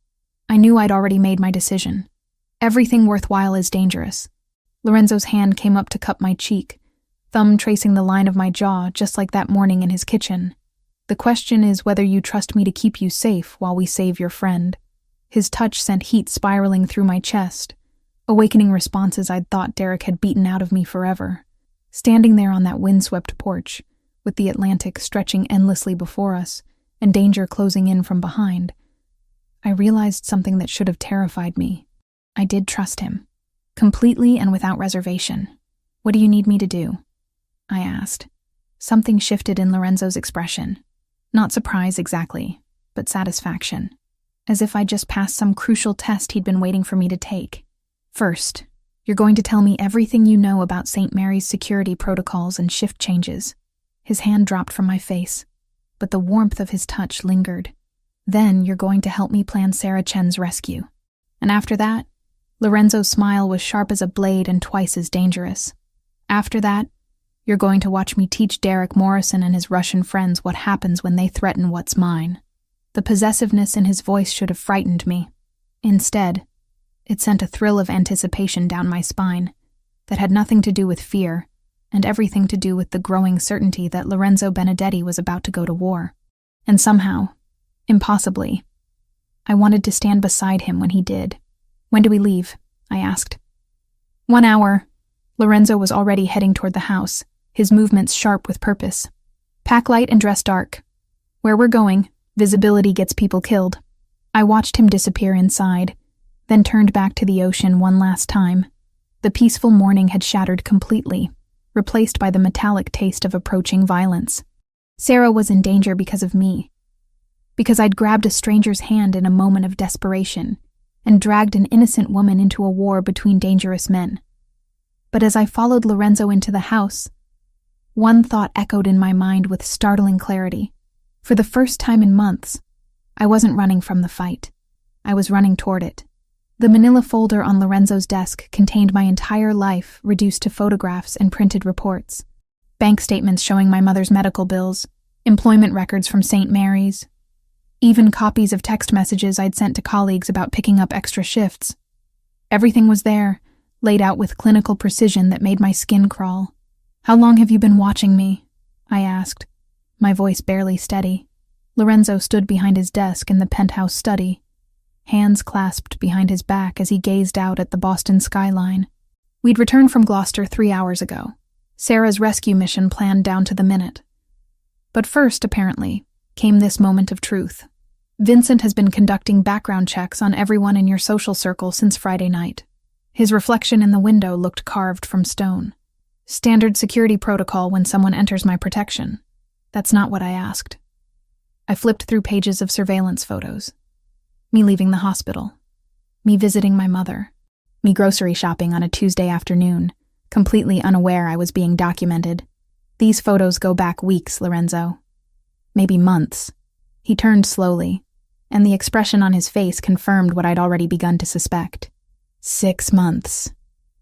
Speaker 1: I knew I'd already made my decision. Everything worthwhile is dangerous. Lorenzo's hand came up to cup my cheek, thumb tracing the line of my jaw just like that morning in his kitchen. The question is whether you trust me to keep you safe while we save your friend. His touch sent heat spiraling through my chest, awakening responses I'd thought Derek had beaten out of me forever. Standing there on that windswept porch, with the Atlantic stretching endlessly before us and danger closing in from behind, I realized something that should have terrified me. I did trust him, completely and without reservation. What do you need me to do? I asked. Something shifted in Lorenzo's expression. Not surprise exactly, but satisfaction. As if I'd just passed some crucial test he'd been waiting for me to take. First, you're going to tell me everything you know about St. Mary's security protocols and shift changes. His hand dropped from my face, but the warmth of his touch lingered. Then you're going to help me plan Sarah Chen's rescue. And after that, Lorenzo's smile was sharp as a blade and twice as dangerous. After that, you're going to watch me teach Derek Morrison and his Russian friends what happens when they threaten what's mine. The possessiveness in his voice should have frightened me. Instead, it sent a thrill of anticipation down my spine. that had nothing to do with fear and everything to do with the growing certainty that Lorenzo Benedetti was about to go to war. And somehow, impossibly, I wanted to stand beside him when he did. "When do we leave?" I asked. 1 hour. Lorenzo was already heading toward the house, his movements sharp with purpose. "Pack light and dress dark. Where we're going, visibility gets people killed." I watched him disappear inside, then turned back to the ocean one last time. The peaceful morning had shattered completely, replaced by the metallic taste of approaching violence. Sarah was in danger because of me, because I'd grabbed a stranger's hand in a moment of desperation and dragged an innocent woman into a war between dangerous men. But as I followed Lorenzo into the house, one thought echoed in my mind with startling clarity. For the first time in months, I wasn't running from the fight. I was running toward it. The manila folder on Lorenzo's desk contained my entire life reduced to photographs and printed reports. Bank statements showing my mother's medical bills, employment records from St. Mary's, even copies of text messages I'd sent to colleagues about picking up extra shifts. Everything was there, laid out with clinical precision that made my skin crawl. "How long have you been watching me?" I asked, my voice barely steady. Lorenzo stood behind his desk in the penthouse study, hands clasped behind his back as he gazed out at the Boston skyline. We'd returned from Gloucester 3 hours ago, Sarah's rescue mission planned down to the minute. But first, apparently, came this moment of truth. "Vincent has been conducting background checks on everyone in your social circle since Friday night. His reflection in the window looked carved from stone. Standard security protocol when someone enters my protection. That's not what I asked." I flipped through pages of surveillance photos. Me leaving the hospital. Me visiting my mother. Me grocery shopping on a Tuesday afternoon, completely unaware I was being documented. "These photos go back weeks, Lorenzo. Maybe months." He turned slowly, and the expression on his face confirmed what I'd already begun to suspect. 6 months.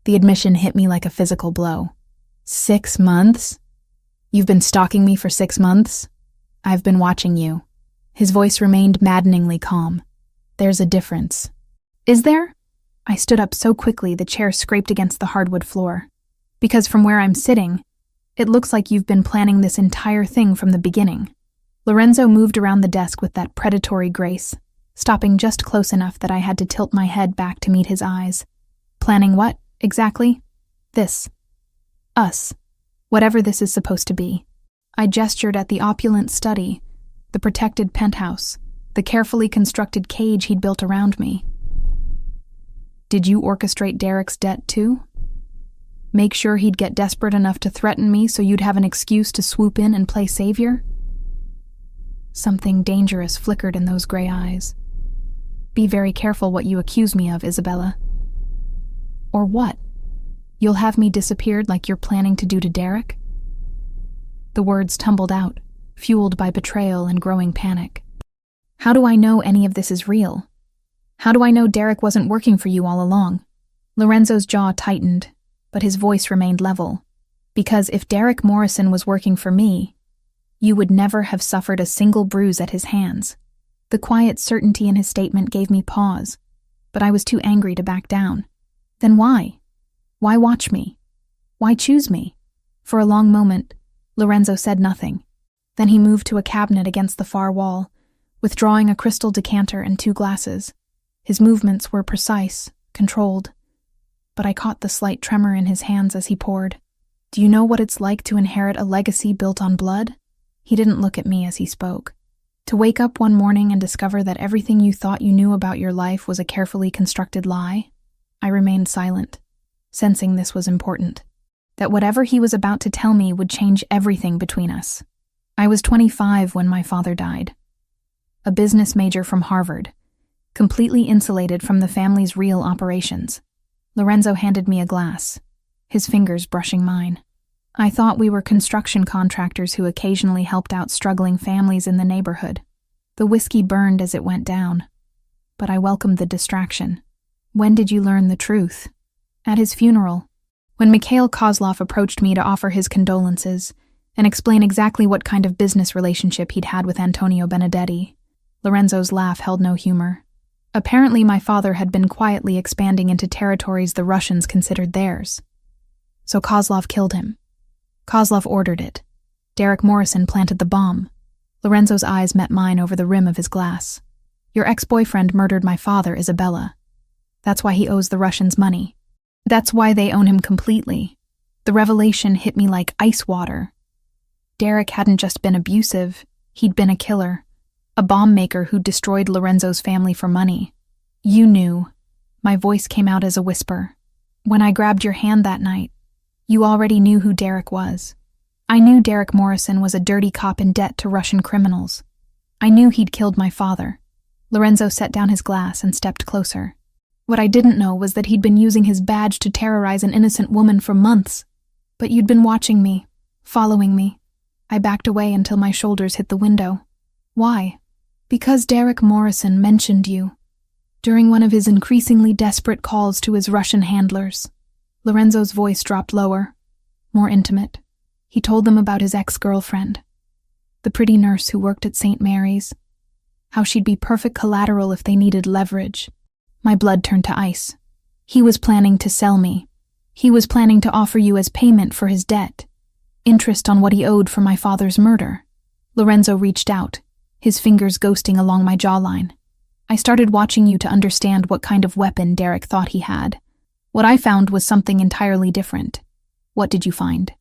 Speaker 1: The admission hit me like a physical blow. 6 months? You've been stalking me for 6 months? I've been watching you. His voice remained maddeningly calm. "There's a difference." "Is there?" I stood up so quickly the chair scraped against the hardwood floor. "Because from where I'm sitting, it looks like you've been planning this entire thing from the beginning." Lorenzo moved around the desk with that predatory grace, stopping just close enough that I had to tilt my head back to meet his eyes. "Planning what, exactly?" "This. Us. Whatever this is supposed to be." I gestured at the opulent study, the protected penthouse, the carefully constructed cage he'd built around me. "Did you orchestrate Derek's debt too? Make sure he'd get desperate enough to threaten me so you'd have an excuse to swoop in and play savior?" Something dangerous flickered in those gray eyes. "Be very careful what you accuse me of, Isabella." "Or what? You'll have me disappeared like you're planning to do to Derek?" The words tumbled out, fueled by betrayal and growing panic. "How do I know any of this is real? How do I know Derek wasn't working for you all along?" Lorenzo's jaw tightened, but his voice remained level. "Because if Derek Morrison was working for me, you would never have suffered a single bruise at his hands." The quiet certainty in his statement gave me pause, but I was too angry to back down. "Then why? Why watch me? Why choose me?" For a long moment, Lorenzo said nothing. Then he moved to a cabinet against the far wall, withdrawing a crystal decanter and 2 glasses. His movements were precise, controlled, but I caught the slight tremor in his hands as he poured. "Do you know what it's like to inherit a legacy built on blood?" He didn't look at me as he spoke. "To wake up one morning and discover that everything you thought you knew about your life was a carefully constructed lie?" I remained silent, sensing this was important. That whatever he was about to tell me would change everything between us. I was 25 when my father died. A business major from Harvard, completely insulated from the family's real operations. Lorenzo handed me a glass, his fingers brushing mine. "I thought we were construction contractors who occasionally helped out struggling families in the neighborhood." The whiskey burned as it went down, but I welcomed the distraction. "When did you learn the truth?" "At his funeral, when Mikhail Kozlov approached me to offer his condolences and explain exactly what kind of business relationship he'd had with Antonio Benedetti." Lorenzo's laugh held no humor. "Apparently my father had been quietly expanding into territories the Russians considered theirs. So Kozlov killed him. Kozlov ordered it. Derek Morrison planted the bomb. Lorenzo's eyes met mine over the rim of his glass. Your ex-boyfriend murdered my father, Isabella. That's why he owes the Russians money. That's why they own him completely. The revelation hit me like ice water. Derek hadn't just been abusive, he'd been a killer. A bomb maker who destroyed Lorenzo's family for money. You knew. My voice came out as a whisper. When I grabbed your hand that night, you already knew who Derek was. I knew Derek Morrison was a dirty cop in debt to Russian criminals. I knew he'd killed my father. Lorenzo set down his glass and stepped closer. What I didn't know was that he'd been using his badge to terrorize an innocent woman for months. But you'd been watching me, following me. I backed away until my shoulders hit the window. Why? Because Derek Morrison mentioned you. During one of his increasingly desperate calls to his Russian handlers. Lorenzo's voice dropped lower, more intimate. He told them about his ex-girlfriend, the pretty nurse who worked at St. Mary's, how she'd be perfect collateral if they needed leverage. My blood turned to ice. He was planning to sell me. He was planning to offer you as payment for his debt, interest on what he owed for my father's murder. Lorenzo reached out, his fingers ghosting along my jawline. I started watching you to understand what kind of weapon Derek thought he had. What I found was something entirely different. What did you find?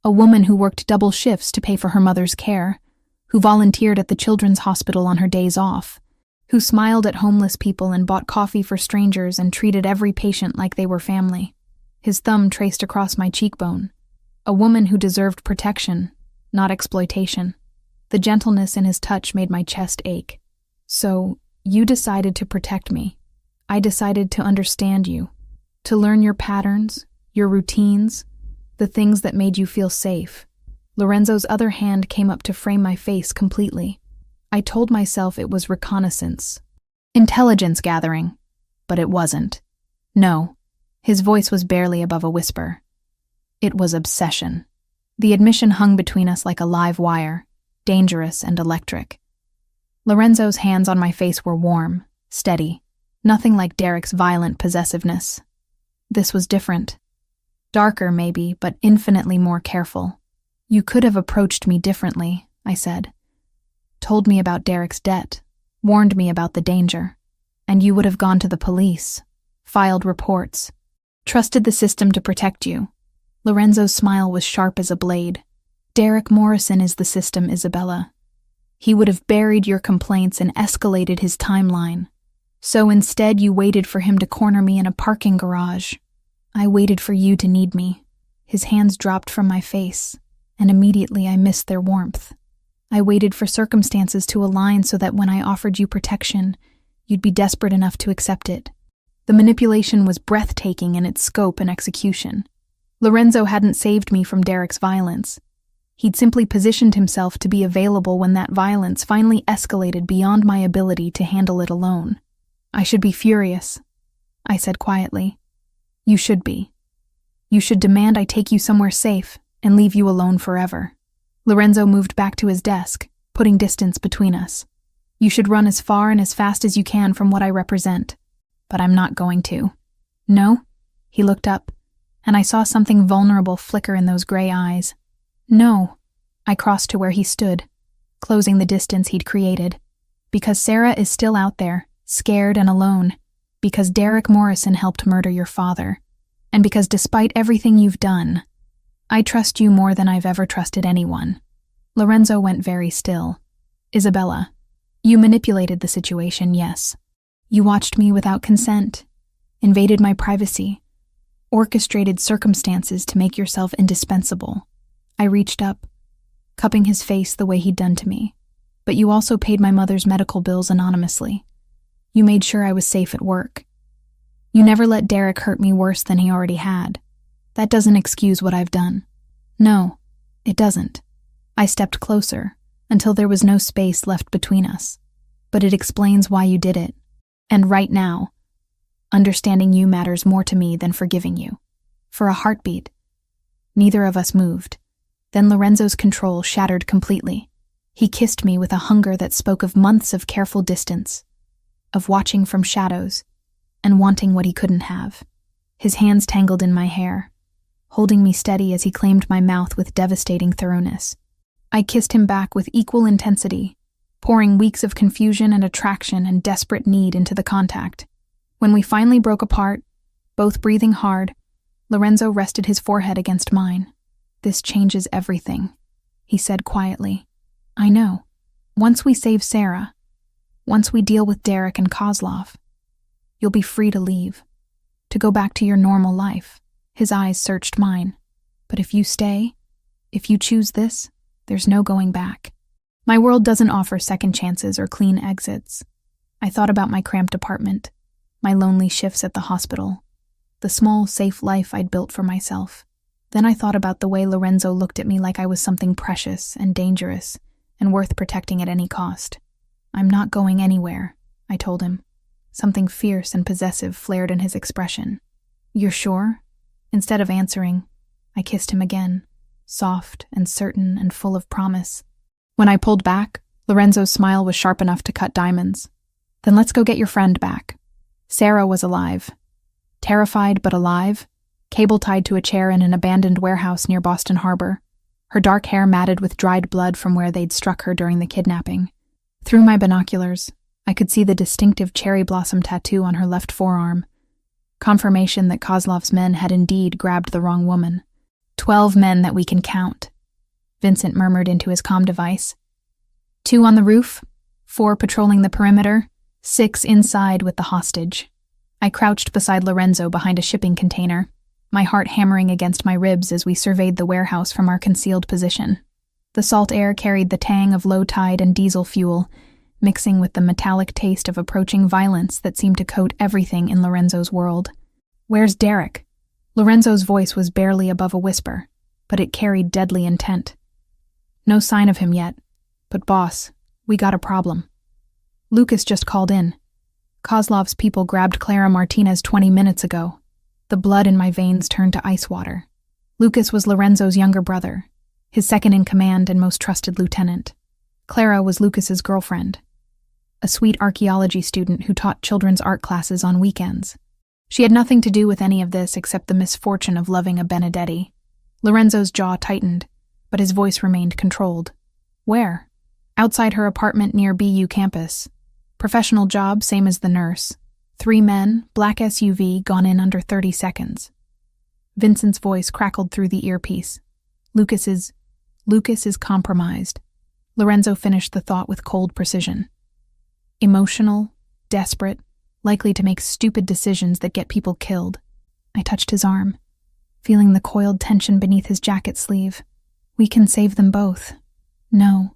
Speaker 1: A woman who worked double shifts to pay for her mother's care, who volunteered at the children's hospital on her days off, who smiled at homeless people and bought coffee for strangers and treated every patient like they were family. His thumb traced across my cheekbone. A woman who deserved protection, not exploitation. The gentleness in his touch made my chest ache. So, you decided to protect me. I decided to understand you, to learn your patterns, your routines, the things that made you feel safe. Lorenzo's other hand came up to frame my face completely. I told myself it was reconnaissance, intelligence gathering, but it wasn't. No, his voice was barely above a whisper. It was obsession. The admission hung between us like a live wire, dangerous and electric. Lorenzo's hands on my face were warm, steady, nothing like Derek's violent possessiveness. This was different. Darker, maybe, but infinitely more careful. You could have approached me differently, I said. Told me about Derek's debt, warned me about the danger, and you would have gone to the police, filed reports, trusted the system to protect you. Lorenzo's smile was sharp as a blade. Derek Morrison is the system, Isabella. He would have buried your complaints and escalated his timeline. So instead you waited for him to corner me in a parking garage. I waited for you to need me. His hands dropped from my face, and immediately I missed their warmth. I waited for circumstances to align so that when I offered you protection, you'd be desperate enough to accept it. The manipulation was breathtaking in its scope and execution. Lorenzo hadn't saved me from Derek's violence. He'd simply positioned himself to be available when that violence finally escalated beyond my ability to handle it alone. I should be furious, I said quietly. You should be. You should demand I take you somewhere safe and leave you alone forever. Lorenzo moved back to his desk, putting distance between us. You should run as far and as fast as you can from what I represent. But I'm not going to. No? He looked up, and I saw something vulnerable flicker in those gray eyes. No. I crossed to where he stood, closing the distance he'd created. Because Sarah is still out there, scared and alone. Because Derek Morrison helped murder your father. And because despite everything you've done, I trust you more than I've ever trusted anyone. Lorenzo went very still. Isabella, you manipulated the situation, yes. You watched me without consent, invaded my privacy, orchestrated circumstances to make yourself indispensable. I reached up, cupping his face the way he'd done to me. But you also paid my mother's medical bills anonymously. You made sure I was safe at work. You never let Derek hurt me worse than he already had. That doesn't excuse what I've done. No, it doesn't. I stepped closer, until there was no space left between us. But it explains why you did it. And right now, understanding you matters more to me than forgiving you. For a heartbeat. Neither of us moved. Then Lorenzo's control shattered completely. He kissed me with a hunger that spoke of months of careful distance, of watching from shadows, and wanting what he couldn't have. His hands tangled in my hair. holding me steady as he claimed my mouth with devastating thoroughness. I kissed him back with equal intensity, pouring weeks of confusion and attraction and desperate need into the contact. When we finally broke apart, both breathing hard, Lorenzo rested his forehead against mine. "This changes everything," he said quietly. "I know. Once we save Sarah, once we deal with Derek and Kozlov, you'll be free to leave, to go back to your normal life." His eyes searched mine. "But if you stay, if you choose this, there's no going back." My world doesn't offer second chances or clean exits. I thought about my cramped apartment, my lonely shifts at the hospital, the small, safe life I'd built for myself. Then I thought about the way Lorenzo looked at me like I was something precious and dangerous and worth protecting at any cost. "I'm not going anywhere," I told him. Something fierce and possessive flared in his expression. "You're sure?" Instead of answering, I kissed him again, soft and certain and full of promise. When I pulled back, Lorenzo's smile was sharp enough to cut diamonds. "Then let's go get your friend back." Sarah was alive. Terrified but alive, cable tied to a chair in an abandoned warehouse near Boston Harbor, her dark hair matted with dried blood from where they'd struck her during the kidnapping. Through my binoculars, I could see the distinctive cherry blossom tattoo on her left forearm, confirmation that Kozlov's men had indeed grabbed the wrong woman. 12 men that we can count, Vincent murmured into his comm device. 2 on the roof, 4 patrolling the perimeter, 6 inside with the hostage. I crouched beside Lorenzo behind a shipping container, my heart hammering against my ribs as we surveyed the warehouse from our concealed position. The salt air carried the tang of low tide and diesel fuel, mixing with the metallic taste of approaching violence that seemed to coat everything in Lorenzo's world. "Where's Derek?" Lorenzo's voice was barely above a whisper, but it carried deadly intent. "No sign of him yet, but boss, we got a problem. Lucas just called in. Kozlov's people grabbed Clara Martinez 20 minutes ago." The blood in my veins turned to ice water. Lucas was Lorenzo's younger brother, his second-in-command and most trusted lieutenant. Clara was Lucas's girlfriend, a sweet archaeology student who taught children's art classes on weekends. She had nothing to do with any of this except the misfortune of loving a Benedetti. Lorenzo's jaw tightened, but his voice remained controlled. "Where?" "Outside her apartment near BU campus. Professional job, same as the nurse. 3 men, black SUV, gone in under 30 seconds. Vincent's voice crackled through the earpiece. Lucas is compromised." Lorenzo finished the thought with cold precision. "Emotional, desperate, likely to make stupid decisions that get people killed." I touched his arm, feeling the coiled tension beneath his jacket sleeve. "We can save them both." "No."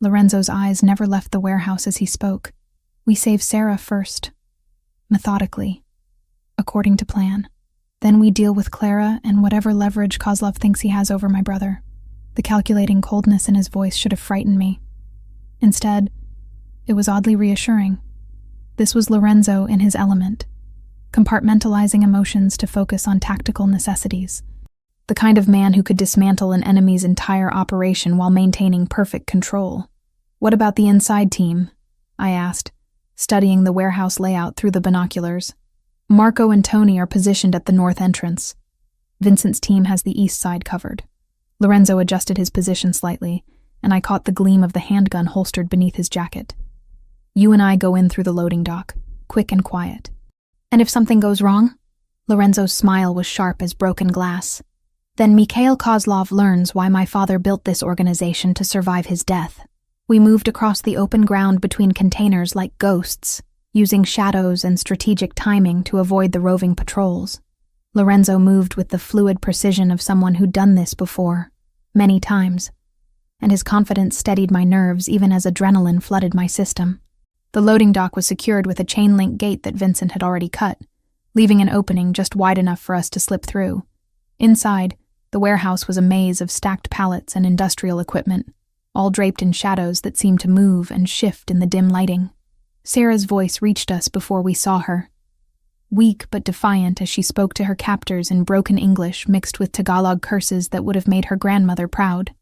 Speaker 1: Lorenzo's eyes never left the warehouse as he spoke. "We save Sarah first. Methodically. According to plan. Then we deal with Clara and whatever leverage Kozlov thinks he has over my brother." The calculating coldness in his voice should have frightened me. Instead, it was oddly reassuring. This was Lorenzo in his element, compartmentalizing emotions to focus on tactical necessities. The kind of man who could dismantle an enemy's entire operation while maintaining perfect control. "What about the inside team?" I asked, studying the warehouse layout through the binoculars. "Marco and Tony are positioned at the north entrance. Vincent's team has the east side covered." Lorenzo adjusted his position slightly, and I caught the gleam of the handgun holstered beneath his jacket. "You and I go in through the loading dock, quick and quiet." "And if something goes wrong?" Lorenzo's smile was sharp as broken glass. "Then Mikhail Kozlov learns why my father built this organization to survive his death. We moved across the open ground between containers like ghosts, using shadows and strategic timing to avoid the roving patrols. Lorenzo moved with the fluid precision of someone who'd done this before, many times, and his confidence steadied my nerves even as adrenaline flooded my system. The loading dock was secured with a chain-link gate that Vincent had already cut, leaving an opening just wide enough for us to slip through. Inside, the warehouse was a maze of stacked pallets and industrial equipment, all draped in shadows that seemed to move and shift in the dim lighting. Sarah's voice reached us before we saw her, weak but defiant as she spoke to her captors in broken English mixed with Tagalog curses that would have made her grandmother proud.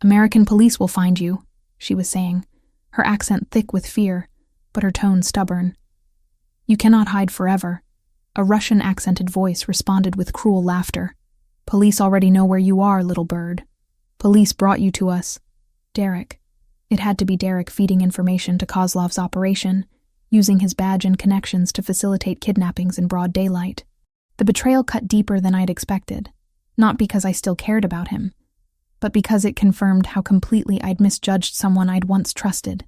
Speaker 1: "American police will find you," she was saying, her accent thick with fear, but her tone stubborn. "You cannot hide forever." A Russian-accented voice responded with cruel laughter. Police already know where you are, little bird. Police brought you to us. Derek. It had to be Derek feeding information to Kozlov's operation, using his badge and connections to facilitate kidnappings in broad daylight. The betrayal cut deeper than I'd expected, not because I still cared about him, but because it confirmed how completely I'd misjudged someone I'd once trusted.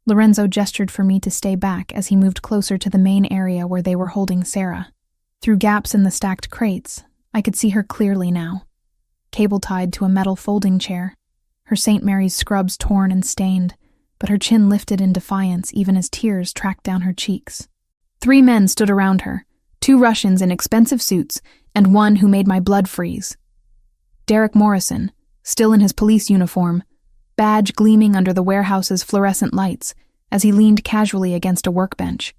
Speaker 1: Lorenzo gestured for me to stay back as he moved closer to the main area where they were holding Sarah. Through gaps in the stacked crates, I could see her clearly now, cable-tied to a metal folding chair, her St. Mary's scrubs torn and stained, but her chin lifted in defiance even as tears tracked down her cheeks. 3 men stood around her, 2 Russians in expensive suits, and one who made my blood freeze. Derek Morrison, still in his police uniform, badge gleaming under the warehouse's fluorescent lights as he leaned casually against a workbench.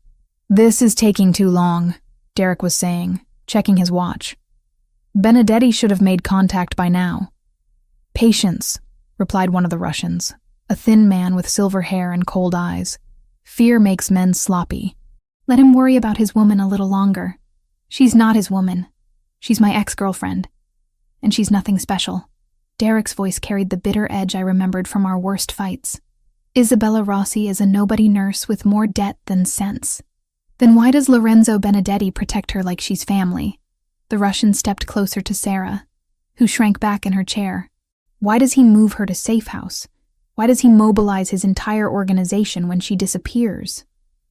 Speaker 1: "This is taking too long," Derek was saying, checking his watch. "Benedetti should have made contact by now." "Patience," replied one of the Russians, a thin man with silver hair and cold eyes. "Fear makes men sloppy. Let him worry about his woman a little longer. She's not his woman. She's my ex-girlfriend. And she's nothing special." Derek's voice carried the bitter edge I remembered from our worst fights. "Isabella Rossi is a nobody nurse with more debt than sense. Then why does Lorenzo Benedetti protect her like she's family?" The Russian stepped closer to Sarah, who shrank back in her chair. "Why does he move her to safe house? Why does he mobilize his entire organization when she disappears?"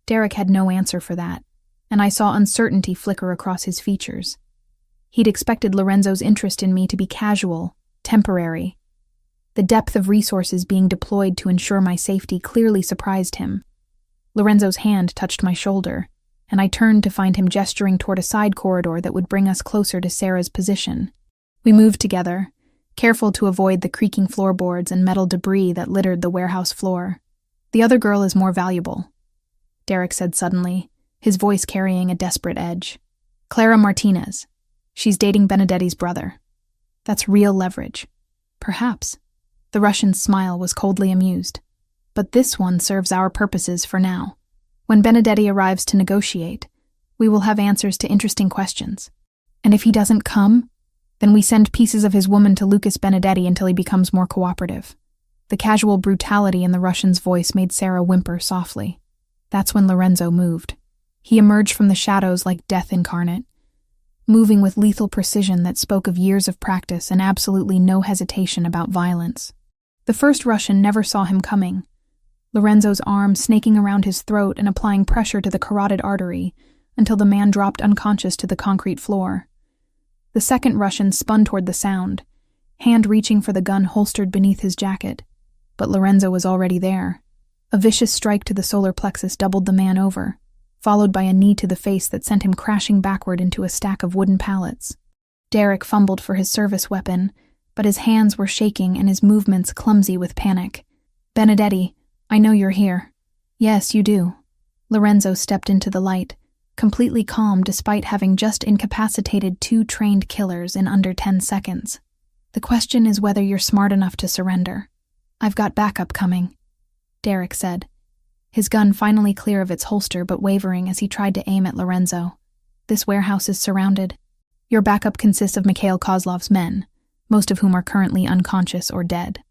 Speaker 1: Derek had no answer for that, and I saw uncertainty flicker across his features. He'd expected Lorenzo's interest in me to be casual, temporary. The depth of resources being deployed to ensure my safety clearly surprised him. Lorenzo's hand touched my shoulder, and I turned to find him gesturing toward a side corridor that would bring us closer to Sarah's position. We moved together, careful to avoid the creaking floorboards and metal debris that littered the warehouse floor. "The other girl is more valuable," Derek said suddenly, his voice carrying a desperate edge. "Clara Martinez. She's dating Benedetti's brother. That's real leverage." "Perhaps." The Russian's smile was coldly amused. "But this one serves our purposes for now. When Benedetti arrives to negotiate, we will have answers to interesting questions. And if he doesn't come, then we send pieces of his woman to Lucas Benedetti until he becomes more cooperative." The casual brutality in the Russian's voice made Sarah whimper softly. That's when Lorenzo moved. He emerged from the shadows like death incarnate, moving with lethal precision that spoke of years of practice and absolutely no hesitation about violence. The first Russian never saw him coming, Lorenzo's arm snaking around his throat and applying pressure to the carotid artery until the man dropped unconscious to the concrete floor. The second Russian spun toward the sound, hand reaching for the gun holstered beneath his jacket, but Lorenzo was already there. A vicious strike to the solar plexus doubled the man over, followed by a knee to the face that sent him crashing backward into a stack of wooden pallets. Derek fumbled for his service weapon, but his hands were shaking and his movements clumsy with panic. "Benedetti, I know you're here." "Yes, you do." Lorenzo stepped into the light, completely calm despite having just incapacitated 2 trained killers in under 10 seconds. "The question is whether you're smart enough to surrender. I've got backup coming," Derek said, his gun finally clear of its holster but wavering as he tried to aim at Lorenzo. "This warehouse is surrounded. Your backup consists of Mikhail Kozlov's men, most of whom are currently unconscious or dead."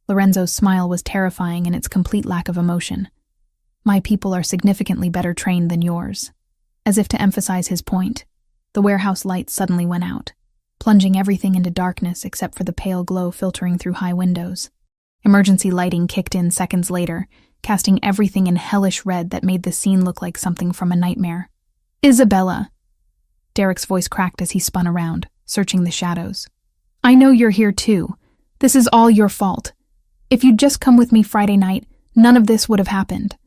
Speaker 1: Lorenzo's smile was terrifying in its complete lack of emotion. "My people are significantly better trained than yours." As if to emphasize his point, the warehouse lights suddenly went out, plunging everything into darkness except for the pale glow filtering through high windows. Emergency lighting kicked in seconds later, casting everything in hellish red that made the scene look like something from a nightmare. "Isabella!" Derek's voice cracked as he spun around, searching the shadows. "I know you're here too. This is all your fault. If you'd just come with me Friday night, none of this would have happened."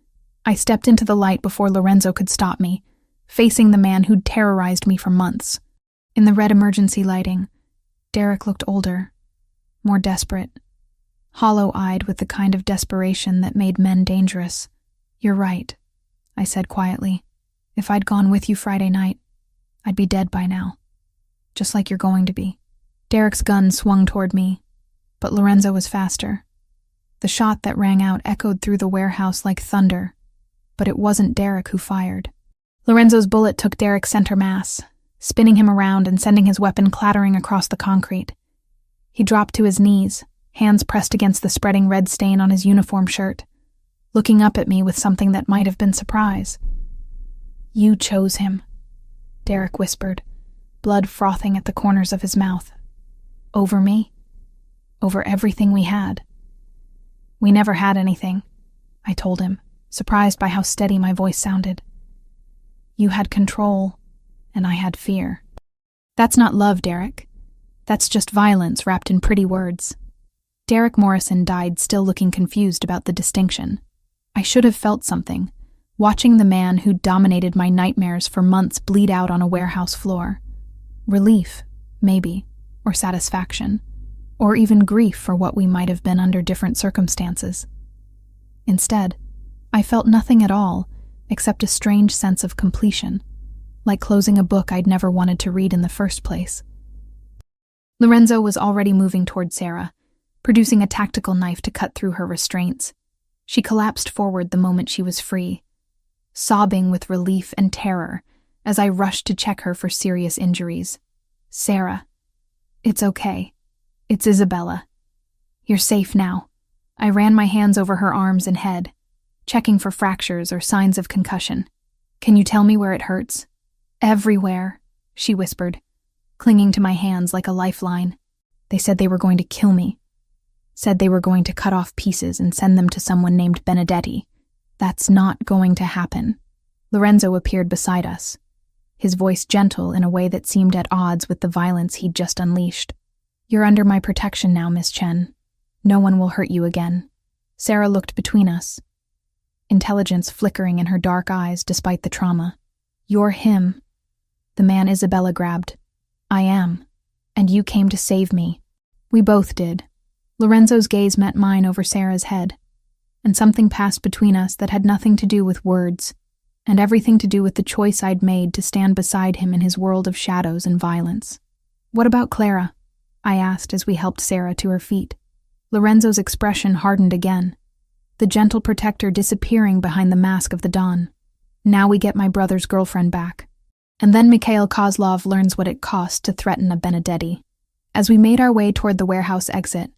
Speaker 1: I stepped into the light before Lorenzo could stop me, facing the man who'd terrorized me for months. In the red emergency lighting, Derek looked older, more desperate, hollow-eyed with the kind of desperation that made men dangerous. "You're right," I said quietly. "If I'd gone with you Friday night, I'd be dead by now. Just like you're going to be." Derek's gun swung toward me, but Lorenzo was faster. The shot that rang out echoed through the warehouse like thunder, but it wasn't Derek who fired. Lorenzo's bullet took Derek's center mass, spinning him around and sending his weapon clattering across the concrete. He dropped to his knees, hands pressed against the spreading red stain on his uniform shirt, looking up at me with something that might have been surprise. "You chose him," Derek whispered, blood frothing at the corners of his mouth. "Over me? Over everything we had." "We never had anything," I told him, surprised by how steady my voice sounded. "You had control, and I had fear." "That's not love, Derek. That's just violence wrapped in pretty words." Derek Morrison died still looking confused about the distinction. I should have felt something, watching the man who dominated my nightmares for months bleed out on a warehouse floor. Relief, maybe, or satisfaction, or even grief for what we might have been under different circumstances. Instead, I felt nothing at all except a strange sense of completion, like closing a book I'd never wanted to read in the first place. Lorenzo was already moving toward Sarah, producing a tactical knife to cut through her restraints. She collapsed forward the moment she was free, sobbing with relief and terror as I rushed to check her for serious injuries. "Sarah, it's okay. It's Isabella. You're safe now." I ran my hands over her arms and head, checking for fractures or signs of concussion. "Can you tell me where it hurts?" "Everywhere," she whispered, clinging to my hands like a lifeline. "They said they were going to kill me. Said they were going to cut off pieces and send them to someone named Benedetti. That's not going to happen." Lorenzo appeared beside us, his voice gentle in a way that seemed at odds with the violence he'd just unleashed. "You're under my protection now, Miss Chen. No one will hurt you again." Sarah looked between us, intelligence flickering in her dark eyes despite the trauma. "You're him, the man Isabella grabbed. I am, and you came to save me." We both did. Lorenzo's gaze met mine over Sarah's head, and something passed between us that had nothing to do with words, and everything to do with the choice I'd made to stand beside him in his world of shadows and violence. "What about Clara?" I asked as we helped Sarah to her feet. Lorenzo's expression hardened again, the gentle protector disappearing behind the mask of the Don. "Now we get my brother's girlfriend back." And then Mikhail Kozlov learns what it cost to threaten a Benedetti. As we made our way toward the warehouse exit,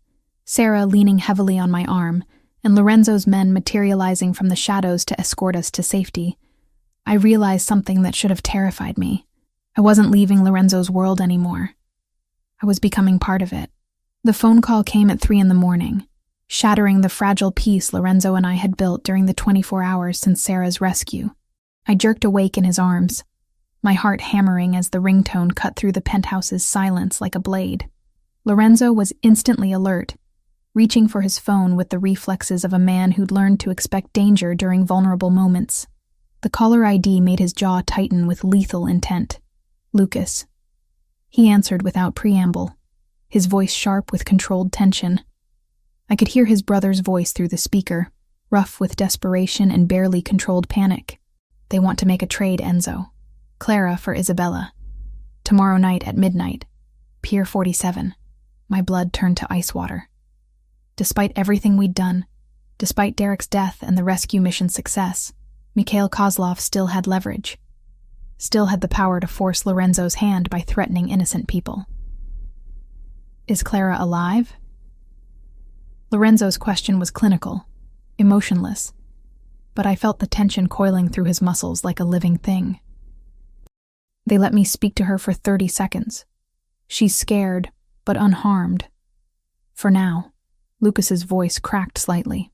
Speaker 1: Sarah leaning heavily on my arm, and Lorenzo's men materializing from the shadows to escort us to safety, I realized something that should have terrified me. I wasn't leaving Lorenzo's world anymore. I was becoming part of it. The phone call came at 3 a.m, shattering the fragile peace Lorenzo and I had built during the 24 hours since Sarah's rescue. I jerked awake in his arms, my heart hammering as the ringtone cut through the penthouse's silence like a blade. Lorenzo was instantly alert, reaching for his phone with the reflexes of a man who'd learned to expect danger during vulnerable moments. The caller ID made his jaw tighten with lethal intent. "Lucas." He answered without preamble, his voice sharp with controlled tension. I could hear his brother's voice through the speaker, rough with desperation and barely controlled panic. "They want to make a trade, Enzo. Clara for Isabella. Tomorrow night at midnight. Pier 47. My blood turned to ice water. Despite everything we'd done, despite Derek's death and the rescue mission's success, Mikhail Kozlov still had leverage. Still had the power to force Lorenzo's hand by threatening innocent people. "Is Clara alive?" Lorenzo's question was clinical, emotionless, but I felt the tension coiling through his muscles like a living thing. "They let me speak to her for 30 seconds. She's scared, but unharmed. For now." Lucas's voice cracked slightly.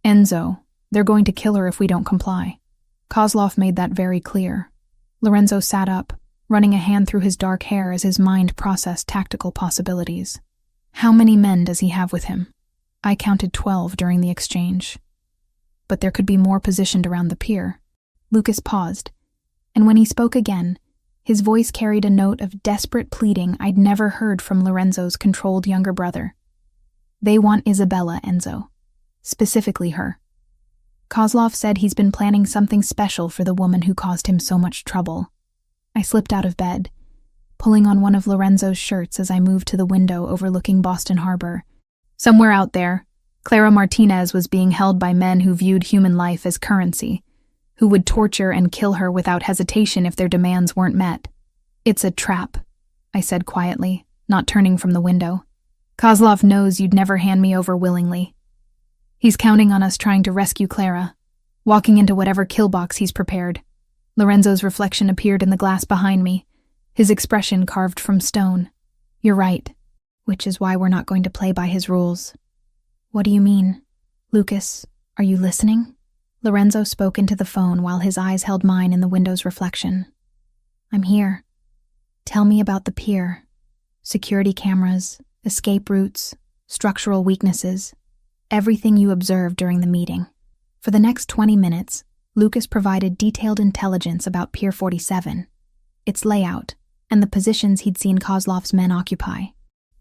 Speaker 1: "Enzo, they're going to kill her if we don't comply." Kozlov made that very clear. Lorenzo sat up, running a hand through his dark hair as his mind processed tactical possibilities. "How many men does he have with him?" I counted 12 during the exchange. But there could be more positioned around the pier. Lucas paused, and when he spoke again, his voice carried a note of desperate pleading I'd never heard from Lorenzo's controlled younger brother. "They want Isabella, Enzo. Specifically her. Kozlov said he's been planning something special for the woman who caused him so much trouble." I slipped out of bed, pulling on one of Lorenzo's shirts as I moved to the window overlooking Boston Harbor. Somewhere out there, Clara Martinez was being held by men who viewed human life as currency, who would torture and kill her without hesitation if their demands weren't met. It's a trap, I said quietly, not turning from the window. Kozlov knows you'd never hand me over willingly. He's counting on us trying to rescue Clara, walking into whatever kill box he's prepared. Lorenzo's reflection appeared in the glass behind me, his expression carved from stone. You're right, which is why we're not going to play by his rules. What do you mean? Lucas, are you listening? Lorenzo spoke into the phone while his eyes held mine in the window's reflection. I'm here. Tell me about the pier. Security cameras, escape routes, structural weaknesses, everything you observed during the meeting. For the next 20 minutes, Lucas provided detailed intelligence about Pier 47, its layout, and the positions he'd seen Kozlov's men occupy.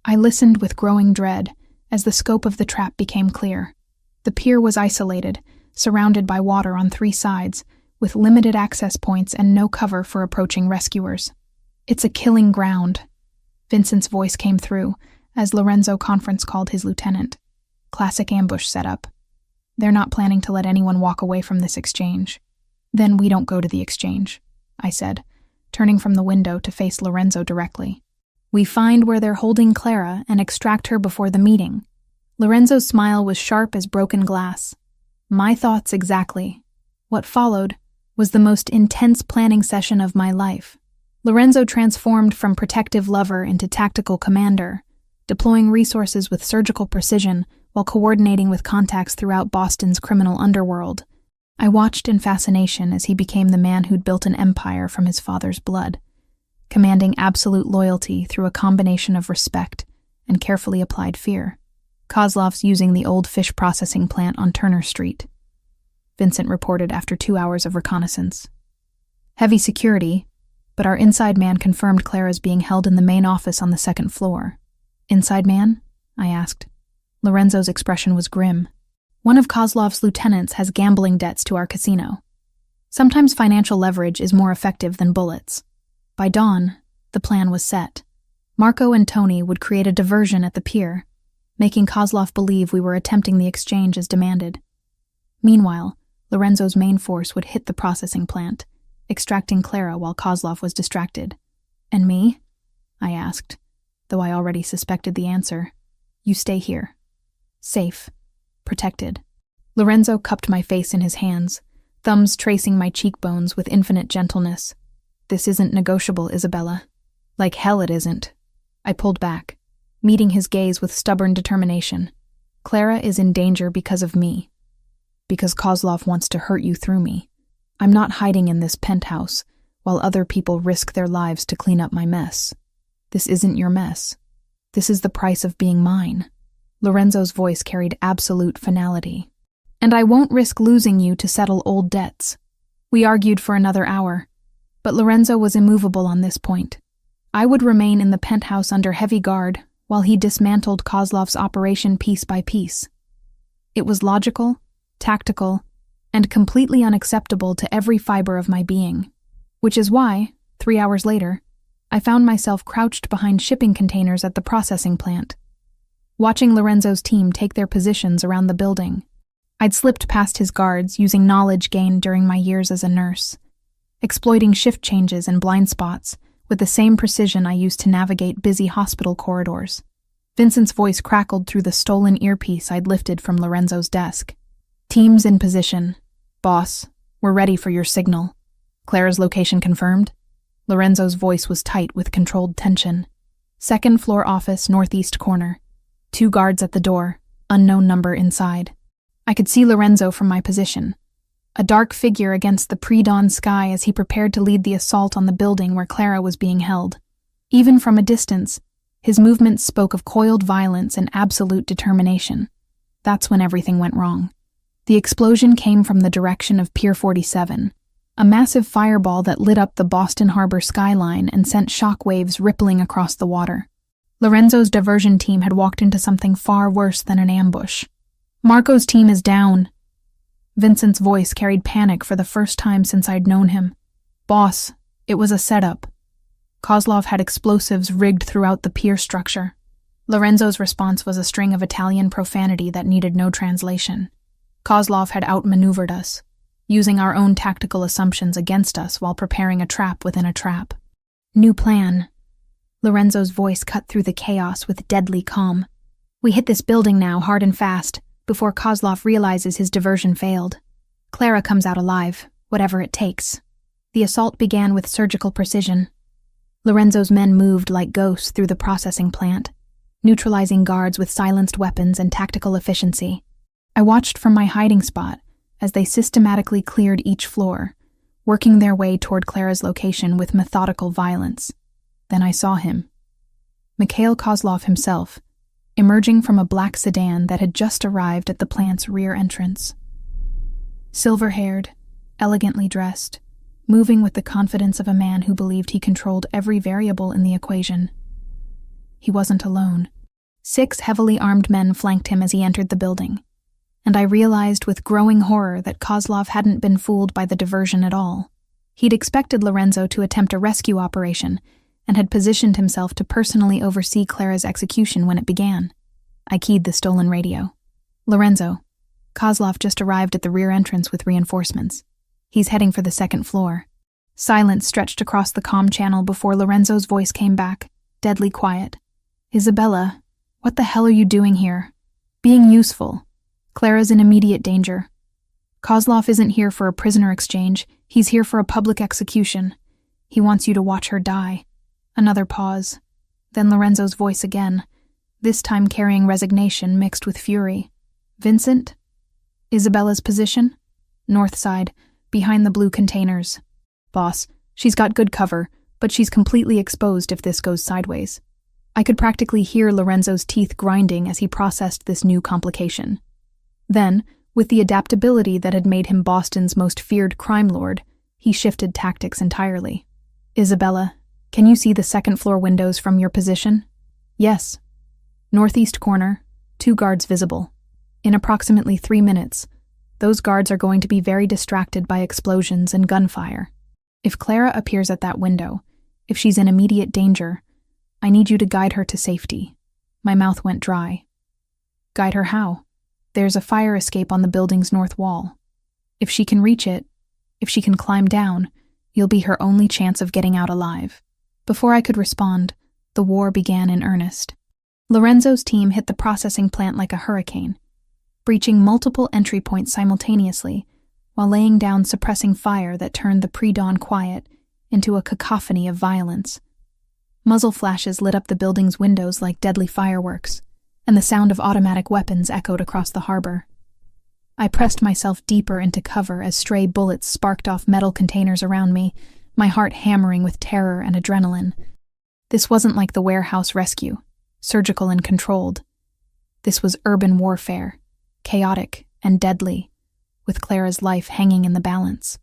Speaker 1: I listened with growing dread as the scope of the trap became clear. The pier was isolated, surrounded by water on 3 sides, with limited access points and no cover for approaching rescuers. It's a killing ground. Vincent's voice came through as Lorenzo conference called his lieutenant. Classic ambush setup. They're not planning to let anyone walk away from this exchange. Then we don't go to the exchange, I said, turning from the window to face Lorenzo directly. We find where they're holding Clara and extract her before the meeting. Lorenzo's smile was sharp as broken glass. My thoughts exactly. What followed was the most intense planning session of my life. Lorenzo transformed from protective lover into tactical commander, deploying resources with surgical precision while coordinating with contacts throughout Boston's criminal underworld. I watched in fascination as he became the man who'd built an empire from his father's blood, commanding absolute loyalty through a combination of respect and carefully applied fear. Kozlov's using the old fish processing plant on Turner Street, Vincent reported after 2 hours of reconnaissance. Heavy security, but our inside man confirmed Clara's being held in the main office on the 2nd floor. Inside man? I asked. Lorenzo's expression was grim. One of Kozlov's lieutenants has gambling debts to our casino. Sometimes financial leverage is more effective than bullets. By dawn, the plan was set. Marco and Tony would create a diversion at the pier, making Kozlov believe we were attempting the exchange as demanded. Meanwhile, Lorenzo's main force would hit the processing plant, extracting Clara while Kozlov was distracted. And me? I asked, though I already suspected the answer. You stay here. Safe. Protected. Lorenzo cupped my face in his hands, thumbs tracing my cheekbones with infinite gentleness. This isn't negotiable, Isabella. Like hell it isn't. I pulled back, meeting his gaze with stubborn determination. Clara is in danger because of me. Because Kozlov wants to hurt you through me. I'm not hiding in this penthouse, while other people risk their lives to clean up my mess. This isn't your mess. This is the price of being mine. Lorenzo's voice carried absolute finality. And I won't risk losing you to settle old debts. We argued for another hour, but Lorenzo was immovable on this point. I would remain in the penthouse under heavy guard while he dismantled Kozlov's operation piece by piece. It was logical, tactical, and completely unacceptable to every fiber of my being, which is why, 3 hours later, I found myself crouched behind shipping containers at the processing plant, watching Lorenzo's team take their positions around the building. I'd slipped past his guards using knowledge gained during my years as a nurse, exploiting shift changes and blind spots with the same precision I used to navigate busy hospital corridors. Vincent's voice crackled through the stolen earpiece I'd lifted from Lorenzo's desk. Teams in position. Boss, we're ready for your signal. Clara's location confirmed? Lorenzo's voice was tight with controlled tension. 2nd floor office, northeast corner. 2 guards at the door, unknown number inside. I could see Lorenzo from my position, a dark figure against the pre-dawn sky as he prepared to lead the assault on the building where Clara was being held. Even from a distance, his movements spoke of coiled violence and absolute determination. That's when everything went wrong. The explosion came from the direction of Pier 47, a massive fireball that lit up the Boston Harbor skyline and sent shock waves rippling across the water. Lorenzo's diversion team had walked into something far worse than an ambush. Marco's team is down. Vincent's voice carried panic for the first time since I'd known him. Boss, it was a setup. Kozlov had explosives rigged throughout the pier structure. Lorenzo's response was a string of Italian profanity that needed no translation. Kozlov had outmaneuvered us, using our own tactical assumptions against us while preparing a trap within a trap. New plan. Lorenzo's voice cut through the chaos with deadly calm. We hit this building now, hard and fast, before Kozlov realizes his diversion failed. Clara comes out alive, whatever it takes. The assault began with surgical precision. Lorenzo's men moved like ghosts through the processing plant, neutralizing guards with silenced weapons and tactical efficiency. I watched from my hiding spot as they systematically cleared each floor, working their way toward Clara's location with methodical violence. Then I saw him. Mikhail Kozlov himself, emerging from a black sedan that had just arrived at the plant's rear entrance. Silver-haired, elegantly dressed, moving with the confidence of a man who believed he controlled every variable in the equation. He wasn't alone. 6 heavily armed men flanked him as he entered the building, and I realized with growing horror that Kozlov hadn't been fooled by the diversion at all. He'd expected Lorenzo to attempt a rescue operation and had positioned himself to personally oversee Clara's execution when it began. I keyed the stolen radio. Lorenzo, Kozlov just arrived at the rear entrance with reinforcements. He's heading for the 2nd floor. Silence stretched across the comm channel before Lorenzo's voice came back, deadly quiet. Isabella, what the hell are you doing here? Being useful. Clara's in immediate danger. Kozlov isn't here for a prisoner exchange. He's here for a public execution. He wants you to watch her die. Another pause. Then Lorenzo's voice again, this time carrying resignation mixed with fury. Vincent? Isabella's position? North side, behind the blue containers. Boss, she's got good cover, but she's completely exposed if this goes sideways. I could practically hear Lorenzo's teeth grinding as he processed this new complication. Then, with the adaptability that had made him Boston's most feared crime lord, he shifted tactics entirely. Isabella, can you see the 2nd floor windows from your position? Yes. Northeast corner, 2 guards visible. In approximately 3 minutes, those guards are going to be very distracted by explosions and gunfire. If Clara appears at that window, if she's in immediate danger, I need you to guide her to safety. My mouth went dry. Guide her how? There's a fire escape on the building's north wall. If she can reach it, if she can climb down, you'll be her only chance of getting out alive. Before I could respond, the war began in earnest. Lorenzo's team hit the processing plant like a hurricane, breaching multiple entry points simultaneously while laying down suppressing fire that turned the pre-dawn quiet into a cacophony of violence. Muzzle flashes lit up the building's windows like deadly fireworks, and the sound of automatic weapons echoed across the harbor. I pressed myself deeper into cover as stray bullets sparked off metal containers around me, my heart hammering with terror and adrenaline. This wasn't like the warehouse rescue, surgical and controlled. This was urban warfare, chaotic and deadly, with Clara's life hanging in the balance.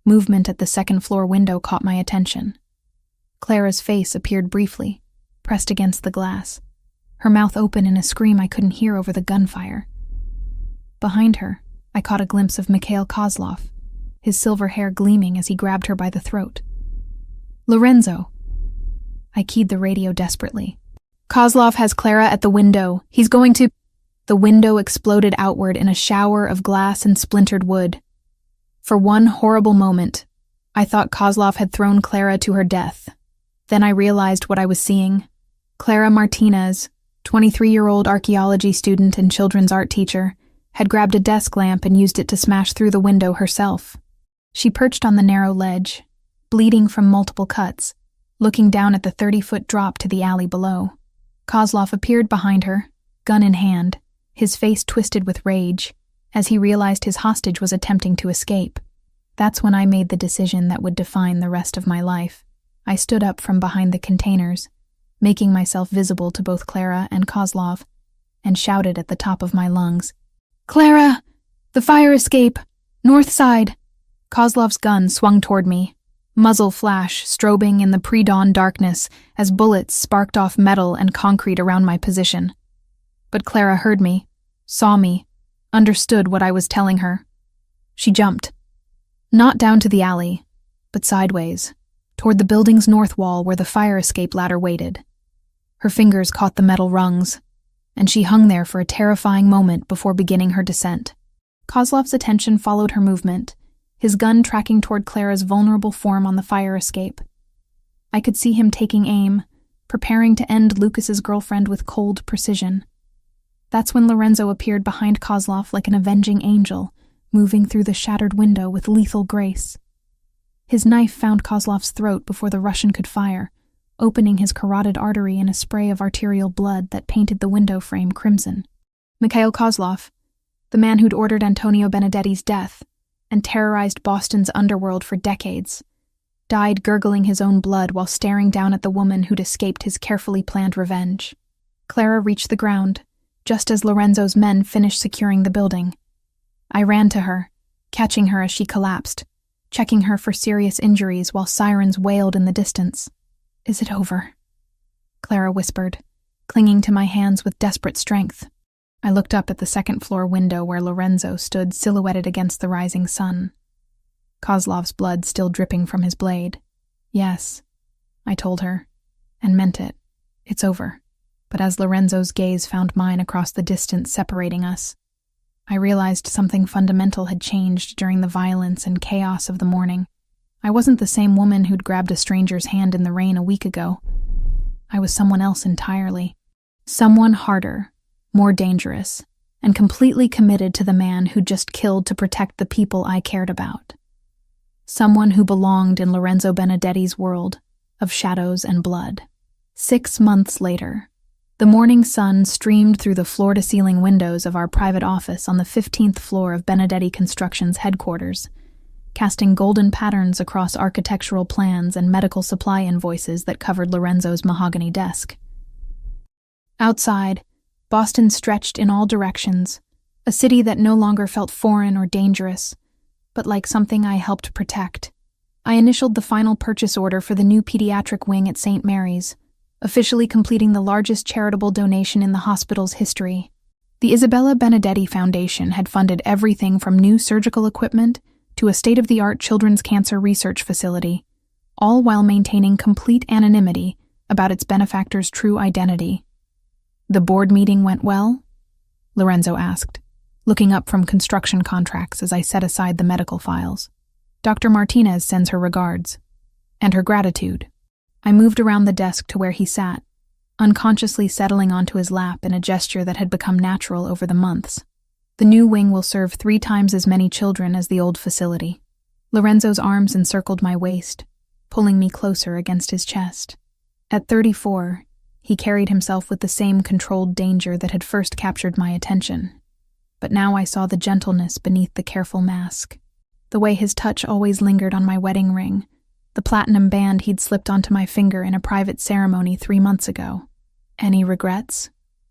Speaker 1: Movement at the 2nd floor window caught my attention. Clara's face appeared briefly, pressed against the glass, her mouth open in a scream I couldn't hear over the gunfire. Behind her, I caught a glimpse of Mikhail Kozlov, his silver hair gleaming as he grabbed her by the throat. Lorenzo! I keyed the radio desperately. Kozlov has Clara at the window. He's going to... The window exploded outward in a shower of glass and splintered wood. For one horrible moment, I thought Kozlov had thrown Clara to her death. Then I realized what I was seeing. Clara Martinez, 23-year-old archaeology student and children's art teacher, had grabbed a desk lamp and used it to smash through the window herself. She perched on the narrow ledge, bleeding from multiple cuts, looking down at the 30-foot drop to the alley below. Kozlov appeared behind her, gun in hand, his face twisted with rage, as he realized his hostage was attempting to escape. That's when I made the decision that would define the rest of my life. I stood up from behind the containers, making myself visible to both Clara and Kozlov, and shouted at the top of my lungs, "Clara! The fire escape! North side!" Kozlov's gun swung toward me, muzzle flash strobing in the pre-dawn darkness as bullets sparked off metal and concrete around my position. But Clara heard me, saw me, understood what I was telling her. She jumped. Not down to the alley, but sideways, toward the building's north wall where the fire escape ladder waited. Her fingers caught the metal rungs, and she hung there for a terrifying moment before beginning her descent. Kozlov's attention followed her movement, his gun tracking toward Clara's vulnerable form on the fire escape. I could see him taking aim, preparing to end Lucas's girlfriend with cold precision. That's when Lorenzo appeared behind Kozlov like an avenging angel, moving through the shattered window with lethal grace. His knife found Kozlov's throat before the Russian could fire, opening his carotid artery in a spray of arterial blood that painted the window frame crimson. Mikhail Kozlov, the man who'd ordered Antonio Benedetti's death and terrorized Boston's underworld for decades, died gurgling his own blood while staring down at the woman who'd escaped his carefully planned revenge. Clara reached the ground, just as Lorenzo's men finished securing the building. I ran to her, catching her as she collapsed, checking her for serious injuries while sirens wailed in the distance. "Is it over?" Clara whispered, clinging to my hands with desperate strength. I looked up at the second-floor window where Lorenzo stood silhouetted against the rising sun, Kozlov's blood still dripping from his blade. "Yes," I told her, and meant it. "It's over." But as Lorenzo's gaze found mine across the distance separating us, I realized something fundamental had changed during the violence and chaos of the morning. I wasn't the same woman who'd grabbed a stranger's hand in the rain a week ago. I was someone else entirely. Someone harder, more dangerous, and completely committed to the man who'd just killed to protect the people I cared about. Someone who belonged in Lorenzo Benedetti's world of shadows and blood. 6 months later, the morning sun streamed through the floor-to-ceiling windows of our private office on the 15th floor of Benedetti Construction's headquarters, casting golden patterns across architectural plans and medical supply invoices that covered Lorenzo's mahogany desk. Outside, Boston stretched in all directions, a city that no longer felt foreign or dangerous, but like something I helped protect. I initialed the final purchase order for the new pediatric wing at St. Mary's, officially completing the largest charitable donation in the hospital's history. The Isabella Benedetti Foundation had funded everything from new surgical equipment to a state-of-the-art children's cancer research facility, all while maintaining complete anonymity about its benefactor's true identity. "The board meeting went well?" Lorenzo asked, looking up from construction contracts as I set aside the medical files. "Dr. Martinez sends her regards, and her gratitude." I moved around the desk to where he sat, unconsciously settling onto his lap in a gesture that had become natural over the months. "The new wing will serve 3 times as many children as the old facility." Lorenzo's arms encircled my waist, pulling me closer against his chest. At 34, he carried himself with the same controlled danger that had first captured my attention. But now I saw the gentleness beneath the careful mask. The way his touch always lingered on my wedding ring, the platinum band he'd slipped onto my finger in a private ceremony 3 months ago. "Any regrets?"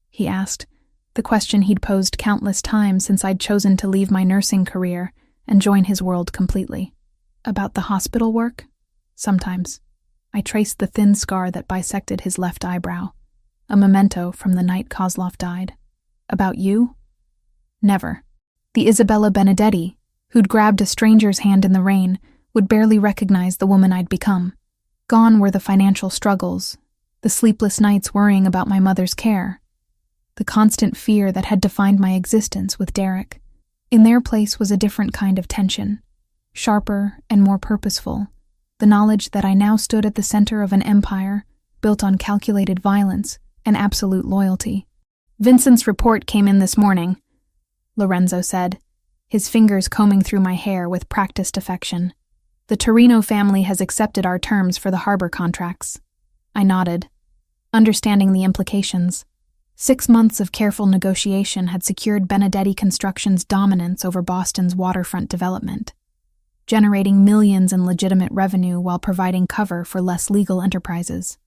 Speaker 1: he asked, the question he'd posed countless times since I'd chosen to leave my nursing career and join his world completely. "About the hospital work?" "Sometimes." I traced the thin scar that bisected his left eyebrow, a memento from the night Kozlov died. "About you?" "Never." The Isabella Benedetti, who'd grabbed a stranger's hand in the rain, would barely recognize the woman I'd become. Gone were the financial struggles, the sleepless nights worrying about my mother's care, the constant fear that had defined my existence with Derek. In their place was a different kind of tension, sharper and more purposeful, the knowledge that I now stood at the center of an empire built on calculated violence and absolute loyalty. "Vincent's report came in this morning," Lorenzo said, his fingers combing through my hair with practiced affection. "The Torino family has accepted our terms for the harbor contracts." I nodded, understanding the implications. 6 months of careful negotiation had secured Benedetti Construction's dominance over Boston's waterfront development, generating millions in legitimate revenue while providing cover for less legal enterprises.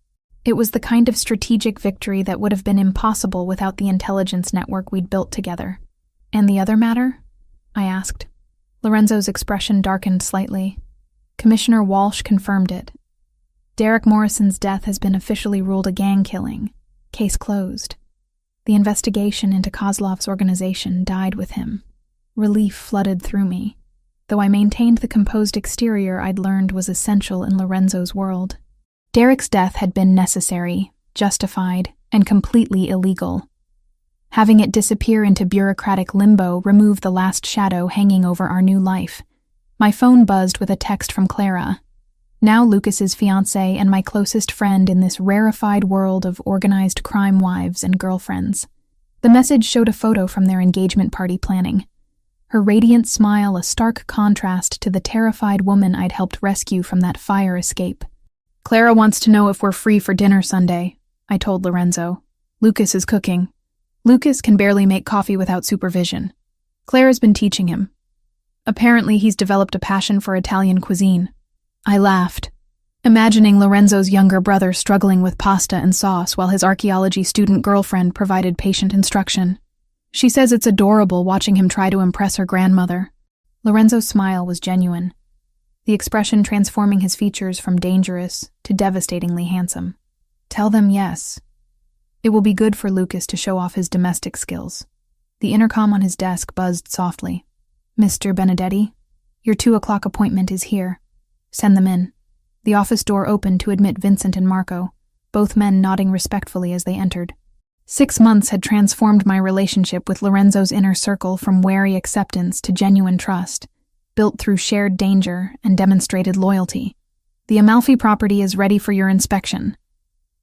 Speaker 1: It was the kind of strategic victory that would have been impossible without the intelligence network we'd built together. "And the other matter?" I asked. Lorenzo's expression darkened slightly. Commissioner Walsh confirmed it. "Derek Morrison's death has been officially ruled a gang killing. Case closed. The investigation into Kozlov's organization died with him." Relief flooded through me, though I maintained the composed exterior I'd learned was essential in Lorenzo's world. Derek's death had been necessary, justified, and completely illegal. Having it disappear into bureaucratic limbo removed the last shadow hanging over our new life. My phone buzzed with a text from Clara. Now Lucas's fiancée and my closest friend in this rarefied world of organized crime wives and girlfriends. The message showed a photo from their engagement party planning. Her radiant smile a stark contrast to the terrified woman I'd helped rescue from that fire escape. "Clara wants to know if we're free for dinner Sunday," I told Lorenzo. "Lucas is cooking." Lucas can barely make coffee without supervision. Clara's been teaching him. Apparently, he's developed a passion for Italian cuisine. I laughed, imagining Lorenzo's younger brother struggling with pasta and sauce while his archaeology student girlfriend provided patient instruction. She says it's adorable watching him try to impress her grandmother. Lorenzo's smile was genuine, the expression transforming his features from dangerous to devastatingly handsome. Tell them yes. It will be good for Lucas to show off his domestic skills. The intercom on his desk buzzed softly. "Mr. Benedetti, your 2:00 appointment is here. Send them in." The office door opened to admit Vincent and Marco, both men nodding respectfully as they entered. 6 months had transformed my relationship with Lorenzo's inner circle from wary acceptance to genuine trust, built through shared danger and demonstrated loyalty. "The Amalfi property is ready for your inspection,"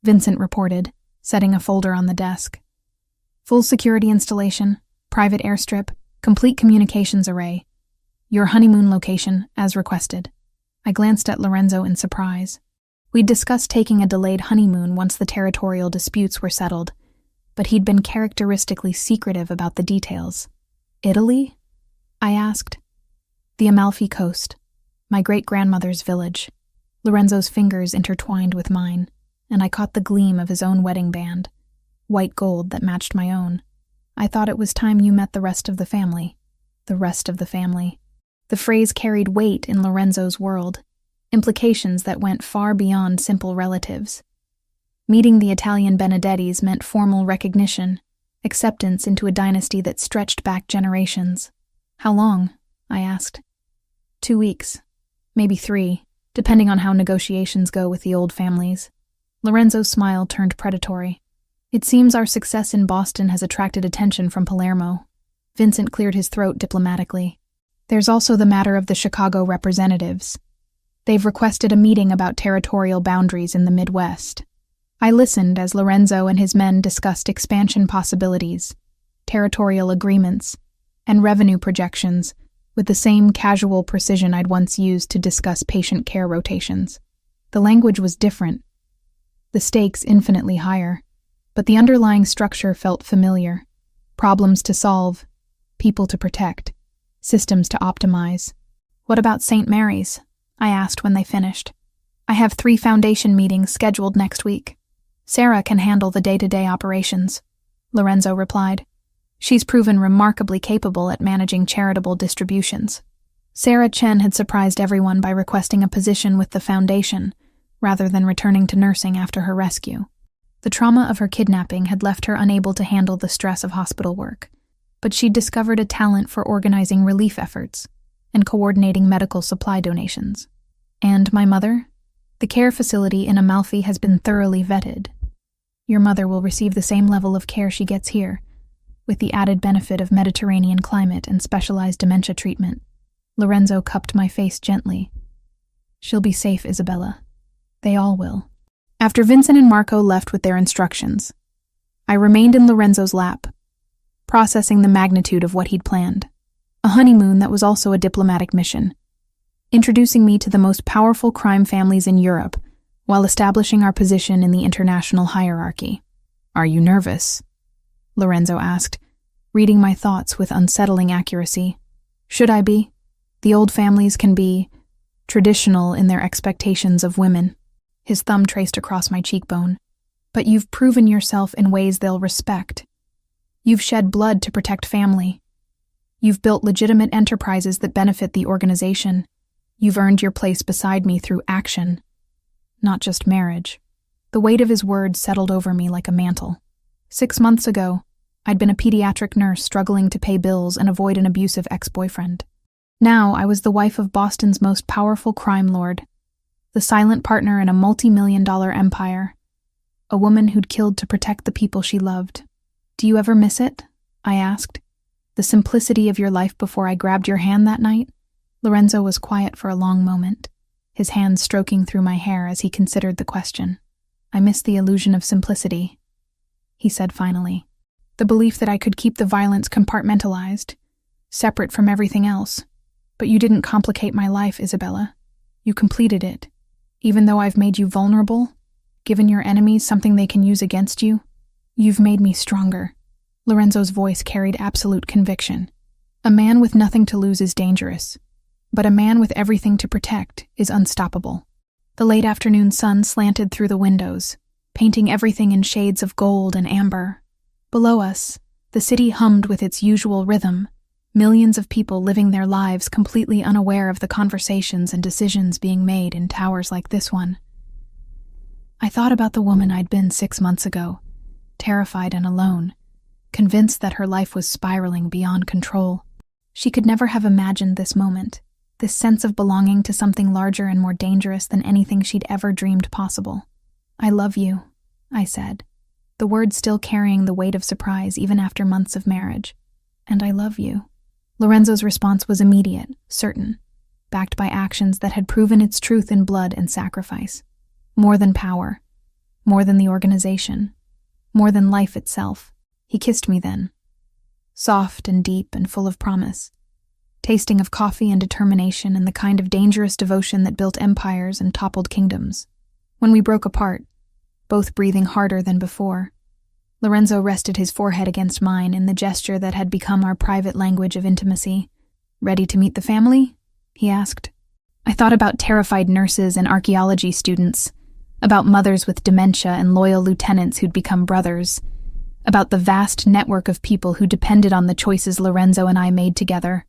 Speaker 1: Vincent reported, setting a folder on the desk. "Full security installation, private airstrip, complete communications array. Your honeymoon location, as requested." I glanced at Lorenzo in surprise. We'd discussed taking a delayed honeymoon once the territorial disputes were settled, but he'd been characteristically secretive about the details. "Italy?" I asked. "The Amalfi Coast, my great-grandmother's village." Lorenzo's fingers intertwined with mine, and I caught the gleam of his own wedding band, white gold that matched my own. "I thought it was time you met the rest of the family." The rest of the family. The phrase carried weight in Lorenzo's world, implications that went far beyond simple relatives. Meeting the Italian Benedettis meant formal recognition, acceptance into a dynasty that stretched back generations. "How long?" I asked. 2 weeks, maybe 3, depending on how negotiations go with the old families. Lorenzo's smile turned predatory. "It seems our success in Boston has attracted attention from Palermo." Vincent cleared his throat diplomatically. "There's also the matter of the Chicago representatives. They've requested a meeting about territorial boundaries in the Midwest." I listened as Lorenzo and his men discussed expansion possibilities, territorial agreements, and revenue projections with the same casual precision I'd once used to discuss patient care rotations. The language was different, the stakes infinitely higher, but the underlying structure felt familiar. Problems to solve, people to protect, systems to optimize. "What about St. Mary's?" I asked when they finished. "I have 3 foundation meetings scheduled next week. Sarah can handle the day-to-day operations," Lorenzo replied. "She's proven remarkably capable at managing charitable distributions." Sarah Chen had surprised everyone by requesting a position with the foundation, rather than returning to nursing after her rescue. The trauma of her kidnapping had left her unable to handle the stress of hospital work, but she'd discovered a talent for organizing relief efforts and coordinating medical supply donations. "And my mother? The care facility in Amalfi has been thoroughly vetted. Your mother will receive the same level of care she gets here, with the added benefit of Mediterranean climate and specialized dementia treatment." Lorenzo cupped my face gently. "She'll be safe, Isabella. They all will." After Vincent and Marco left with their instructions, I remained in Lorenzo's lap, processing the magnitude of what he'd planned. A honeymoon that was also a diplomatic mission, introducing me to the most powerful crime families in Europe while establishing our position in the international hierarchy. "Are you nervous?" Lorenzo asked, reading my thoughts with unsettling accuracy. "Should I be? The old families can be traditional in their expectations of women." His thumb traced across my cheekbone. "But you've proven yourself in ways they'll respect. You've shed blood to protect family. You've built legitimate enterprises that benefit the organization. You've earned your place beside me through action, not just marriage." The weight of his words settled over me like a mantle. 6 months ago, I'd been a pediatric nurse struggling to pay bills and avoid an abusive ex-boyfriend. Now I was the wife of Boston's most powerful crime lord, the silent partner in a multi-million-dollar empire, a woman who'd killed to protect the people she loved. "Do you ever miss it?" I asked. "The simplicity of your life before I grabbed your hand that night?" Lorenzo was quiet for a long moment. his hands stroking through my hair as he considered the question. "I miss the illusion of simplicity," he said finally. "The belief that I could keep the violence compartmentalized, separate from everything else. But you didn't complicate my life, Isabella. You completed it. Even though I've made you vulnerable, given your enemies something they can use against you, you've made me stronger." Lorenzo's voice carried absolute conviction. "A man with nothing to lose is dangerous, but a man with everything to protect is unstoppable." The late afternoon sun slanted through the windows, painting everything in shades of gold and amber. Below us, the city hummed with its usual rhythm, millions of people living their lives completely unaware of the conversations and decisions being made in towers like this one. I thought about the woman I'd been 6 months ago, terrified and alone, convinced that her life was spiraling beyond control. She could never have imagined this moment, this sense of belonging to something larger and more dangerous than anything she'd ever dreamed possible. "I love you," I said, the words still carrying the weight of surprise even after months of marriage. "And I love you." Lorenzo's response was immediate, certain, backed by actions that had proven its truth in blood and sacrifice. More than power, more than the organization, more than life itself. He kissed me then, soft and deep and full of promise, tasting of coffee and determination and the kind of dangerous devotion that built empires and toppled kingdoms. When we broke apart, both breathing harder than before, Lorenzo rested his forehead against mine in the gesture that had become our private language of intimacy. "Ready to meet the family?" he asked. I thought about terrified nurses and archaeology students, about mothers with dementia and loyal lieutenants who'd become brothers, about the vast network of people who depended on the choices Lorenzo and I made together.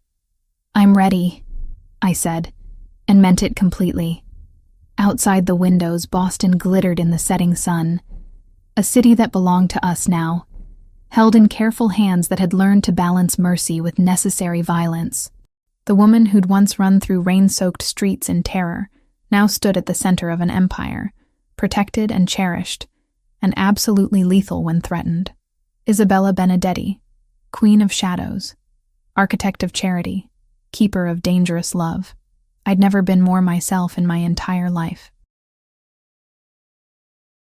Speaker 1: "I'm ready," I said, and meant it completely. Outside the windows, Boston glittered in the setting sun, a city that belonged to us now, held in careful hands that had learned to balance mercy with necessary violence. The woman who'd once run through rain-soaked streets in terror now stood at the center of an empire, protected and cherished, and absolutely lethal when threatened. Isabella Benedetti, Queen of Shadows, Architect of Charity, Keeper of Dangerous Love. I'd never been more myself in my entire life.